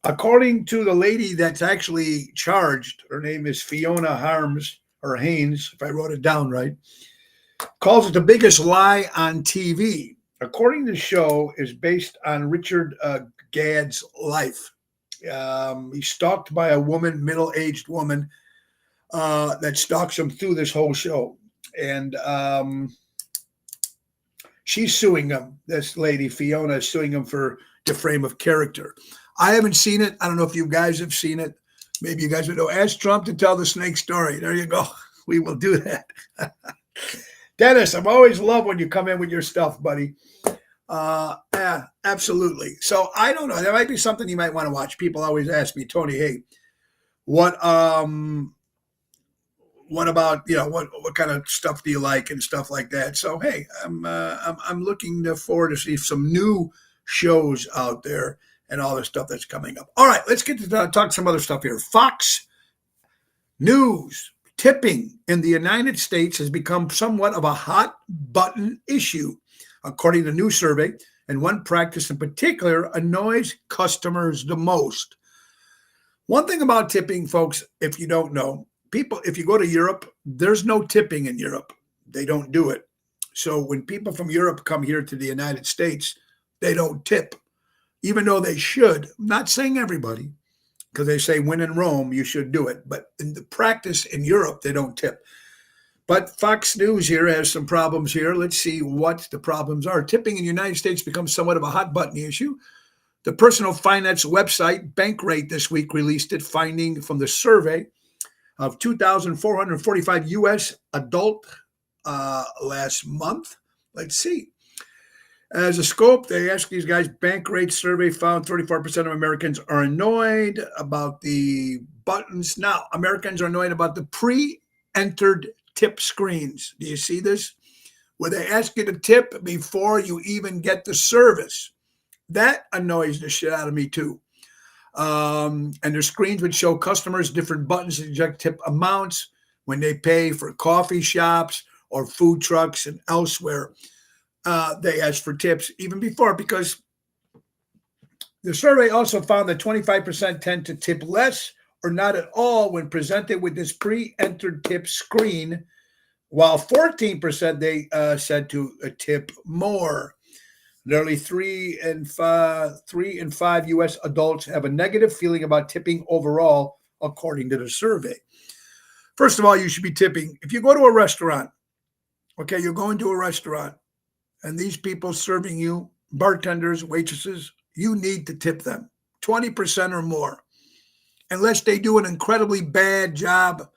According to the lady that's actually charged, her name is Fiona Harms or Haynes, if I wrote it down right, calls it the biggest lie on TV. According to the show, is based on Richard Gadd's life. He's stalked by a woman, middle-aged woman, that stalks him through this whole show. And she's suing him. This lady, Fiona, is suing him for defame of character. I haven't seen it. I don't know if you guys have seen it. Maybe you guys would know. Ask Trump to tell the snake story. There you go. We will do that. Dennis, I'm always love when you come in with your stuff, buddy. Yeah, absolutely. So I don't know. There might be something you might want to watch. People always ask me, Tony, hey, what about, what kind of stuff do you like and stuff like that? So, hey, I'm looking forward to see some new shows out there and all the stuff that's coming up. All right, let's get to talk some other stuff here. Fox News. Tipping in the United States has become somewhat of a hot button issue, according to a new survey, and one practice in particular annoys customers the most. One thing about tipping, folks, if you don't know, if you go to Europe, there's no tipping in Europe. They don't do it. So when people from Europe come here to the United States, they don't tip, even though they should. I'm not saying everybody, because they say when in Rome, you should do it. But in the practice in Europe, they don't tip. But Fox News here has some problems here. Let's see what the problems are. Tipping in the United States becomes somewhat of a hot button issue. The personal finance website Bankrate this week released it, finding from the survey of 2,445 U.S. adult last month. Let's see. As a scope, they asked these guys, Bankrate survey found 34% of Americans are annoyed about the buttons. Now, Americans are annoyed about the pre-entered tip screens. Do you see this? Where they ask you to tip before you even get the service. That annoys the shit out of me too. And their screens would show customers different buttons to inject tip amounts when they pay for coffee shops or food trucks and elsewhere. They ask for tips even before, because the survey also found that 25% tend to tip less or not at all when presented with this pre-entered tip screen, while 14% they said to tip more. Nearly 3 in 5 U.S. adults have a negative feeling about tipping overall, according to the survey. First of all, you should be tipping. If you go to a restaurant, okay, you're going to a restaurant, and these people serving you, bartenders, waitresses, you need to tip them 20% or more. Unless they do an incredibly bad job,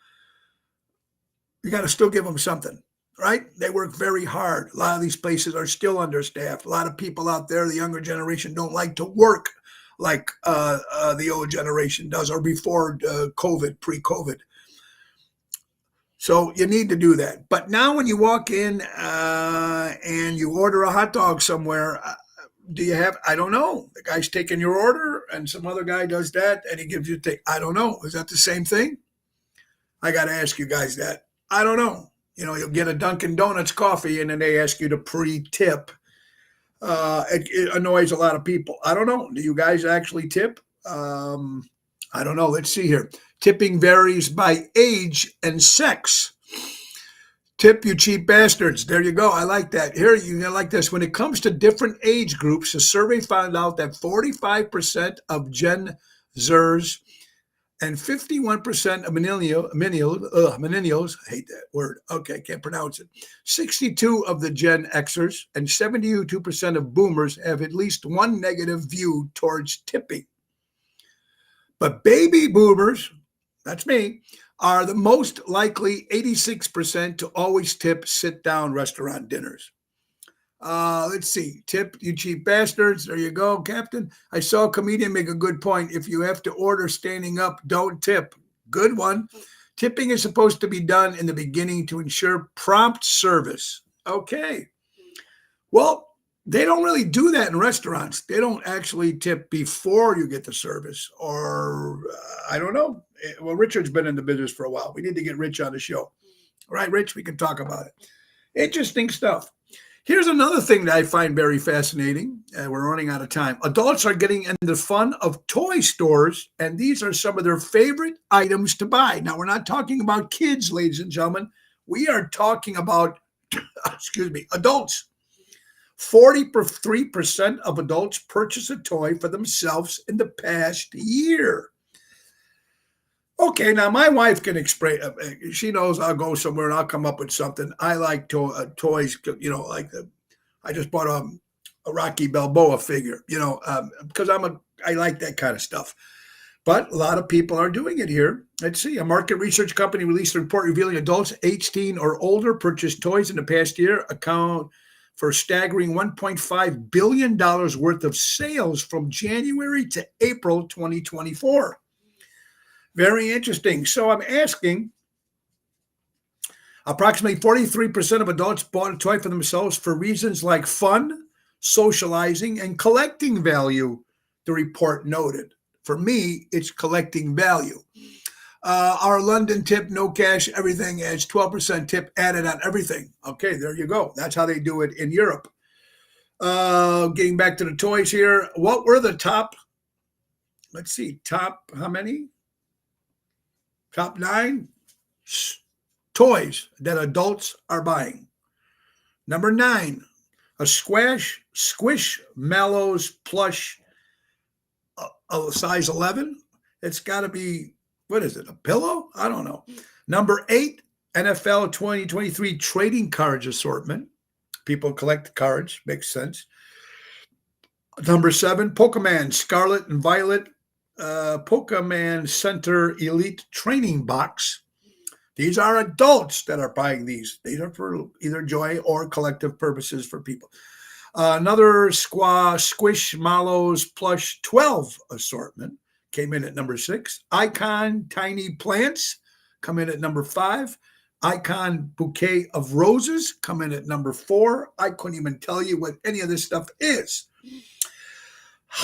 you got to still give them something, right? They work very hard. A lot of these places are still understaffed. A lot of people out there, the younger generation, don't like to work like the old generation does, or before COVID, pre-COVID. So you need to do that. But now when you walk in and you order a hot dog somewhere, do you have, I don't know. The guy's taking your order and some other guy does that and he gives you a tip. I don't know. Is that the same thing? I got to ask you guys that. I don't know. You'll get a Dunkin' Donuts coffee and then they ask you to pre-tip. It annoys a lot of people. I don't know. Do you guys actually tip? I don't know. Let's see here. Tipping varies by age and sex. Tip, you cheap bastards. There you go. I like that. Here, you're going to like this. When it comes to different age groups, a survey found out that 45% of Gen Zers and 51% of millennials, I hate that word. Okay, can't pronounce it. 62 of the Gen Xers and 72% of boomers have at least one negative view towards tipping. But baby boomers, that's me, are the most likely 86% to always tip sit-down restaurant dinners. Let's see. Tip, you cheap bastards. There you go, Captain. I saw a comedian make a good point. If you have to order standing up, don't tip. Good one. Tipping is supposed to be done in the beginning to ensure prompt service. Okay. Well, they don't really do that in restaurants. They don't actually tip before you get the service, or I don't know. Well, Richard's been in the business for a while. We need to get Rich on the show. All right, Rich, we can talk about it. Interesting stuff. Here's another thing that I find very fascinating. We're running out of time. Adults are getting into the fun of toy stores, and these are some of their favorite items to buy. Now, we're not talking about kids, ladies and gentlemen. We are talking about, adults. 43% of adults purchase a toy for themselves in the past year. Okay, now my wife can explain. She knows I'll go somewhere and I'll come up with something. I like toys, I just bought a Rocky Balboa figure, because I like that kind of stuff. But a lot of people are doing it here. Let's see. A market research company released a report revealing adults 18 or older purchased toys in the past year account for a staggering $1.5 billion worth of sales from January to April 2024. Very interesting. So I'm asking, approximately 43% of adults bought a toy for themselves for reasons like fun, socializing, and collecting value, the report noted. For me, it's collecting value. Our London tip, no cash, everything adds 12% tip added on everything. Okay, there you go. That's how they do it in Europe. Getting back to the toys here. What were the top, how many? Top 9 toys that adults are buying. Number 9, a Squishmallows plush, a size 11. It's got to be, what is it, a pillow? I don't know. Number 8, NFL 2023 trading cards assortment. People collect cards, makes sense. Number 7, Pokemon Scarlet and Violet Pokemon Center Elite Training Box. These are adults that are buying these. These are for either joy or collective purposes for people. Another Squishmallows plush 12 assortment came in at number 6. Icon Tiny Plants come in at number 5. Icon Bouquet of Roses come in at number 4. I couldn't even tell you what any of this stuff is.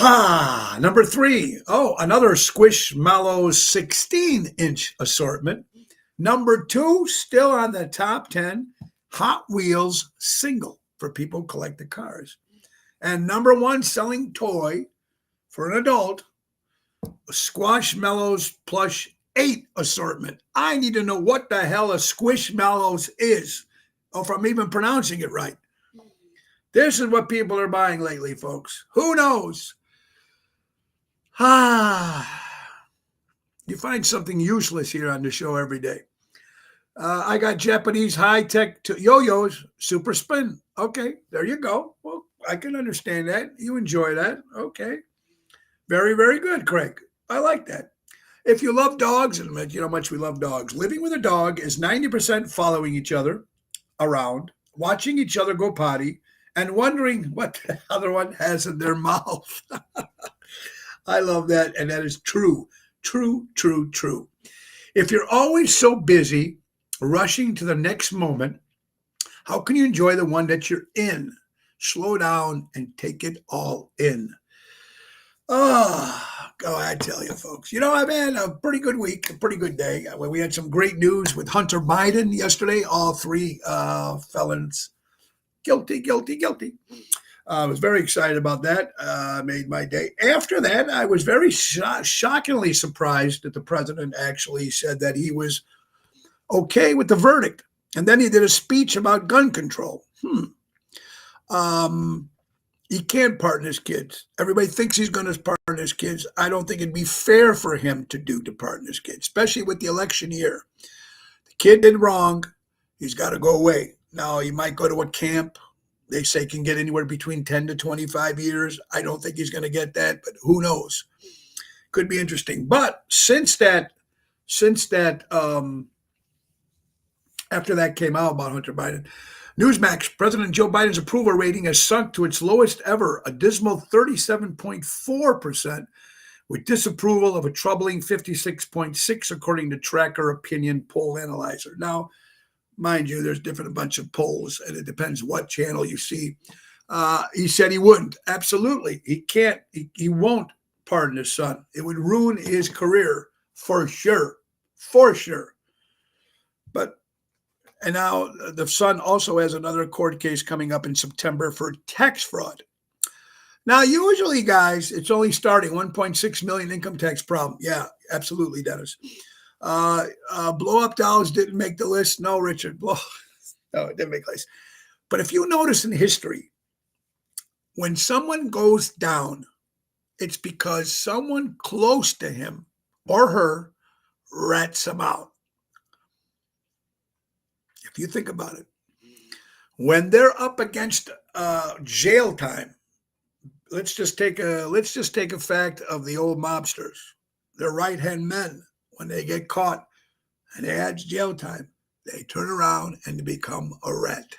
Number 3. Oh, another Squishmallows 16-inch assortment. Number 2, still on the top 10, Hot Wheels single for people who collect the cars. And number 1 selling toy for an adult, Squishmallows plush 8 assortment. I need to know what the hell a Squishmallows is, or if I'm even pronouncing it right. This is what people are buying lately, folks. Who knows? You find something useless here on the show every day. I got Japanese high-tech yo-yos, super spin. Okay, there you go. Well, I can understand that. You enjoy that. Okay. Very, very good, Craig. I like that. If you love dogs, and you know how much we love dogs, living with a dog is 90% following each other around, watching each other go potty, and wondering what the other one has in their mouth. I love that, and that is true. True, true, true. If you're always so busy rushing to the next moment, how can you enjoy the one that you're in? Slow down and take it all in. I tell you, folks. I've had a pretty good week, a pretty good day. We had some great news with Hunter Biden yesterday. All 3 felons guilty. I was very excited about that. Made my day. After that, I was very shockingly surprised that the president actually said that he was okay with the verdict. And then he did a speech about gun control. He can't pardon his kids. Everybody thinks he's going to pardon his kids. I don't think it'd be fair for him to pardon his kids, especially with the election year. The kid did wrong. He's got to go away. Now, he might go to a camp. They say can get anywhere between 10 to 25 years. I don't think he's going to get that, but who knows? Could be interesting. But since that, after that came out about Hunter Biden, Newsmax, President Joe Biden's approval rating has sunk to its lowest ever, a dismal 37.4%, with disapproval of a troubling 56.6%, according to Tracker Opinion Poll Analyzer. Now, mind you, there's a bunch of polls, and it depends what channel you see. He said he wouldn't. Absolutely. He can't. He won't pardon his son. It would ruin his career for sure. For sure. And now the son also has another court case coming up in September for tax fraud. Now, usually, guys, it's only starting 1.6 million income tax problem. Yeah, absolutely, Dennis. Blow up dolls didn't make the list. No, Richard. No, it didn't make the list. But if you notice in history, when someone goes down, it's because someone close to him or her rats him out. If you think about it, when they're up against jail time, let's just take a fact of the old mobsters. They're right-hand men. When they get caught and they had jail time, they turn around and they become a rat.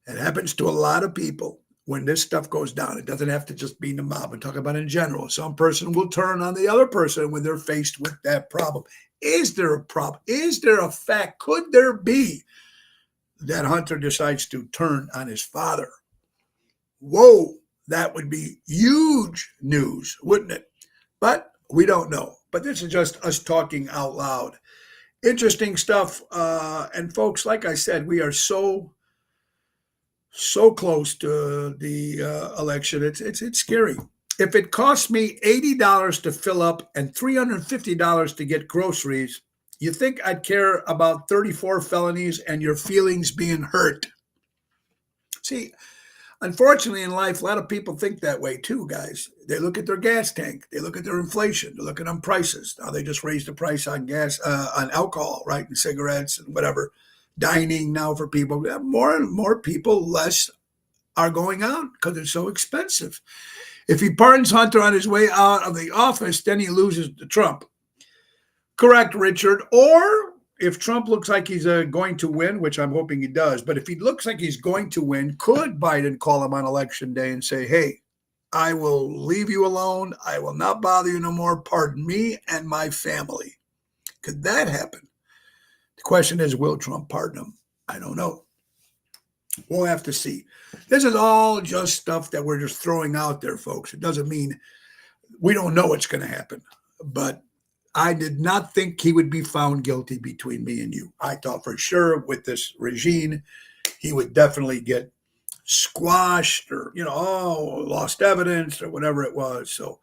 It happens to a lot of people when this stuff goes down. It doesn't have to just be in the mob. I'm talking about in general. Some person will turn on the other person when they're faced with that problem. Is there a problem? Is there a fact? Could there be that Hunter decides to turn on his father? Whoa, that would be huge news, wouldn't it? But we don't know. But this is just us talking out loud. Interesting stuff. And folks, like I said, we are so close to the election. It's scary. If it costs me $80 to fill up and $350 to get groceries, you think I'd care about 34 felonies and your feelings being hurt? See, unfortunately in life, a lot of people think that way too, guys. They look at their gas tank. They look at their inflation. They're looking on prices. Now they just raised the price on gas, on alcohol, right, and cigarettes and whatever. Dining now for people. More and more people, less are going out because it's so expensive. If he pardons Hunter on his way out of the office, then he loses to Trump. Correct, Richard. Or if Trump looks like he's going to win, which I'm hoping he does, but if he looks like he's going to win, could Biden call him on election day and say, hey, I will leave you alone. I will not bother you no more. Pardon me and my family. Could that happen? The question is, will Trump pardon him? I don't know. We'll have to see. This is all just stuff that we're just throwing out there, folks. It doesn't mean we don't know what's going to happen. But I did not think he would be found guilty between me and you. I thought for sure with this regime, he would definitely get squashed or, lost evidence or whatever it was. So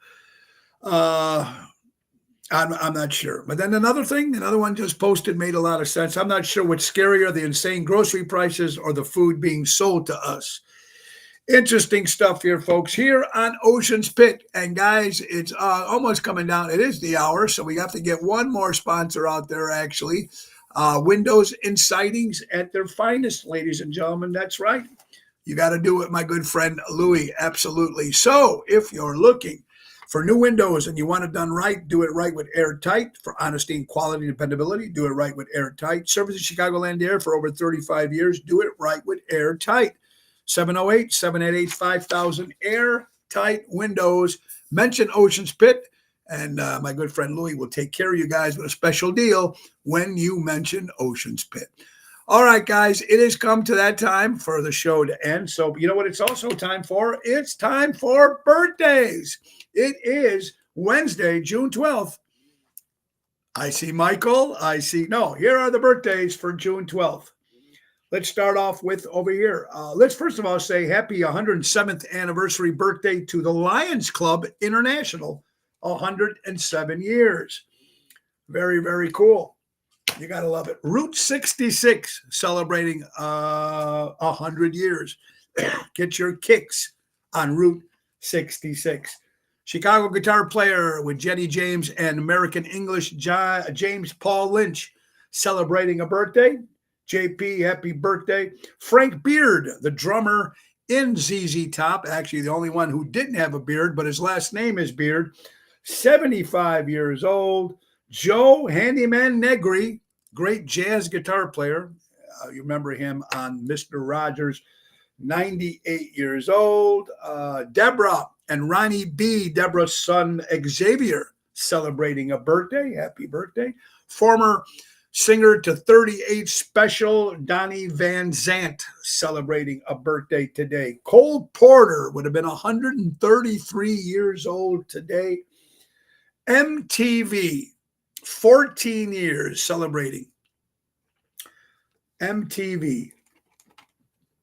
I'm not sure. But then another one just posted made a lot of sense. I'm not sure what's scarier, the insane grocery prices or the food being sold to us. Interesting stuff here, folks, here on Ocean's Pit. And guys, it's almost coming down. It is the hour, so we have to get one more sponsor out there, actually. Windows and Sidings at their finest, ladies and gentlemen. That's right. You got to do it, my good friend Louis. Absolutely. So if you're looking for new windows and you want it done right, do it right with Airtight. For honesty and quality and dependability, do it right with Airtight. Servicing Chicagoland Air for over 35 years, do it right with Airtight. 708-788-5000, Airtight Windows. Mention Ocean's Pit, and my good friend Louis will take care of you guys with a special deal when you mention Ocean's Pit. All right, guys, it has come to that time for the show to end. So you know what it's also time for? It's time for birthdays. It is Wednesday, June 12th. I see Michael. Here are the birthdays for June 12th. Let's start off with over here. Let's first of all say happy 107th anniversary birthday to the Lions Club International. 107 years. Very, very cool. You got to love it. Route 66 celebrating 100 years. Get your kicks on Route 66. Chicago guitar player with Jenny James and American English James Paul Lynch celebrating a birthday. JP, happy birthday. Frank Beard, the drummer in ZZ Top, actually the only one who didn't have a beard, but his last name is Beard, 75 years old. Joe Handyman Negri, great jazz guitar player. You remember him on Mr. Rogers, 98 years old. Deborah and Ronnie B., Deborah's son Xavier, celebrating a birthday. Happy birthday. Former singer to 38 Special, Donnie Van Zant, celebrating a birthday today. Cole Porter would have been 133 years old today. MTV, 14 years celebrating. MTV.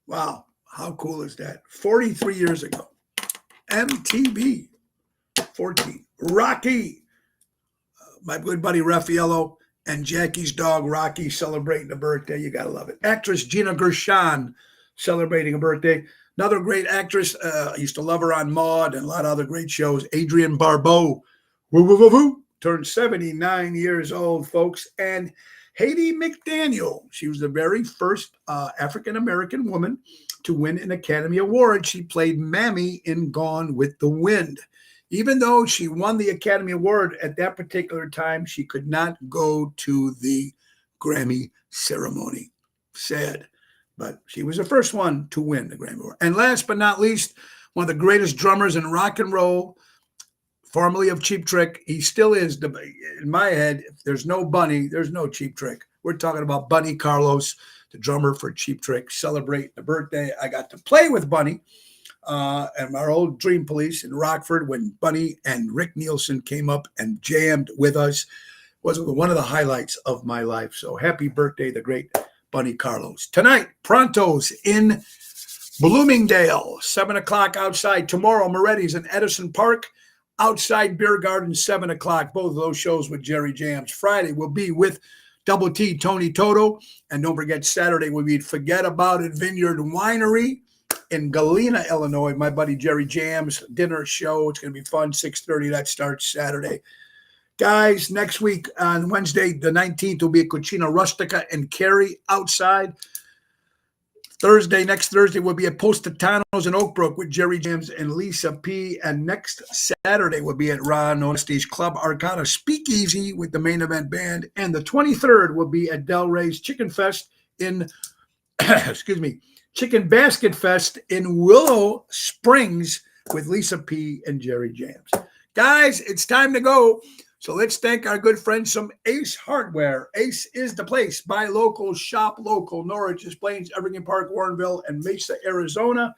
Wow, how cool is that? 43 years ago. MTV, 14. Rocky, my good buddy Raffaello, and Jackie's dog, Rocky, celebrating a birthday. You got to love it. Actress Gina Gershon celebrating a birthday. Another great actress. I used to love her on Maude and a lot of other great shows. Adrienne Barbeau, turned 79 years old, folks. And Haiti McDaniel. She was the very first African-American woman to win an Academy Award. She played Mammy in Gone with the Wind. Even though she won the Academy Award at that particular time, she could not go to the Grammy ceremony. Sad. But she was the first one to win the Grammy Award. And last but not least, one of the greatest drummers in rock and roll, formerly of Cheap Trick. He still is. In my head, if there's no Bunny, there's no Cheap Trick. We're talking about Bunny Carlos, the drummer for Cheap Trick, celebrating the birthday. I got to play with Bunny. And our old Dream Police in Rockford when Bunny and Rick Nielsen came up and jammed with us was one of the highlights of my life. So happy birthday, the great Bunny Carlos. Tonight, Pronto's in Bloomingdale, 7 o'clock outside. Tomorrow, Moretti's in Edison Park, outside Beer Garden, 7 o'clock. Both of those shows with Jerry Jams. Friday will be with Double T, Tony Toto. And don't forget, Saturday will be Forget About It Vineyard Winery in Galena, Illinois. My buddy Jerry Jams dinner show. It's going to be fun. 6:30. That starts Saturday. Guys, next week on Wednesday, the 19th, will be at Cucina Rustica and Cary outside. Next Thursday, will be at Positano's in Oak Brook with Jerry Jams and Lisa P. And next Saturday will be at Ron Onesty's Club Arcana Speakeasy with the Main Event Band. And the 23rd will be at Del Rey's Chicken Fest in, Chicken Basket Fest in Willow Springs with Lisa P. and Jerry Jams. Guys, it's time to go. So let's thank our good friends from Ace Hardware. Ace is the place. Buy local, shop local. Norwich, Des Plaines, Evergreen Park, Warrenville, and Mesa, Arizona.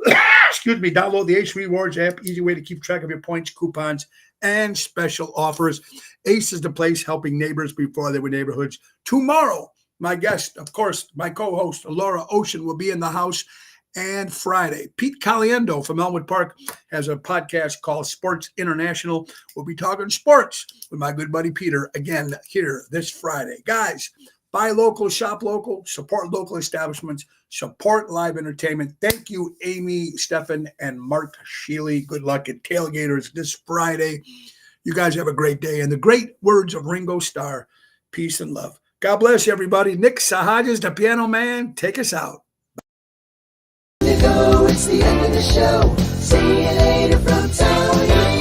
Download the Ace Rewards app. Easy way to keep track of your points, coupons, and special offers. Ace is the place helping neighbors before they were neighborhoods. Tomorrow, my guest, of course, my co-host, Laura Ocean, will be in the house. And Friday, Pete Caliendo from Elmwood Park has a podcast called Sports International. We'll be talking sports with my good buddy Peter again here this Friday. Guys, buy local, shop local, support local establishments, support live entertainment. Thank you, Amy, Stefan, and Mark Sheely. Good luck at Tailgaters this Friday. You guys have a great day. And the great words of Ringo Starr, peace and love. God bless you, everybody. Nick Sahajas, the piano man, take us out. It's the end of the show. See you later from town.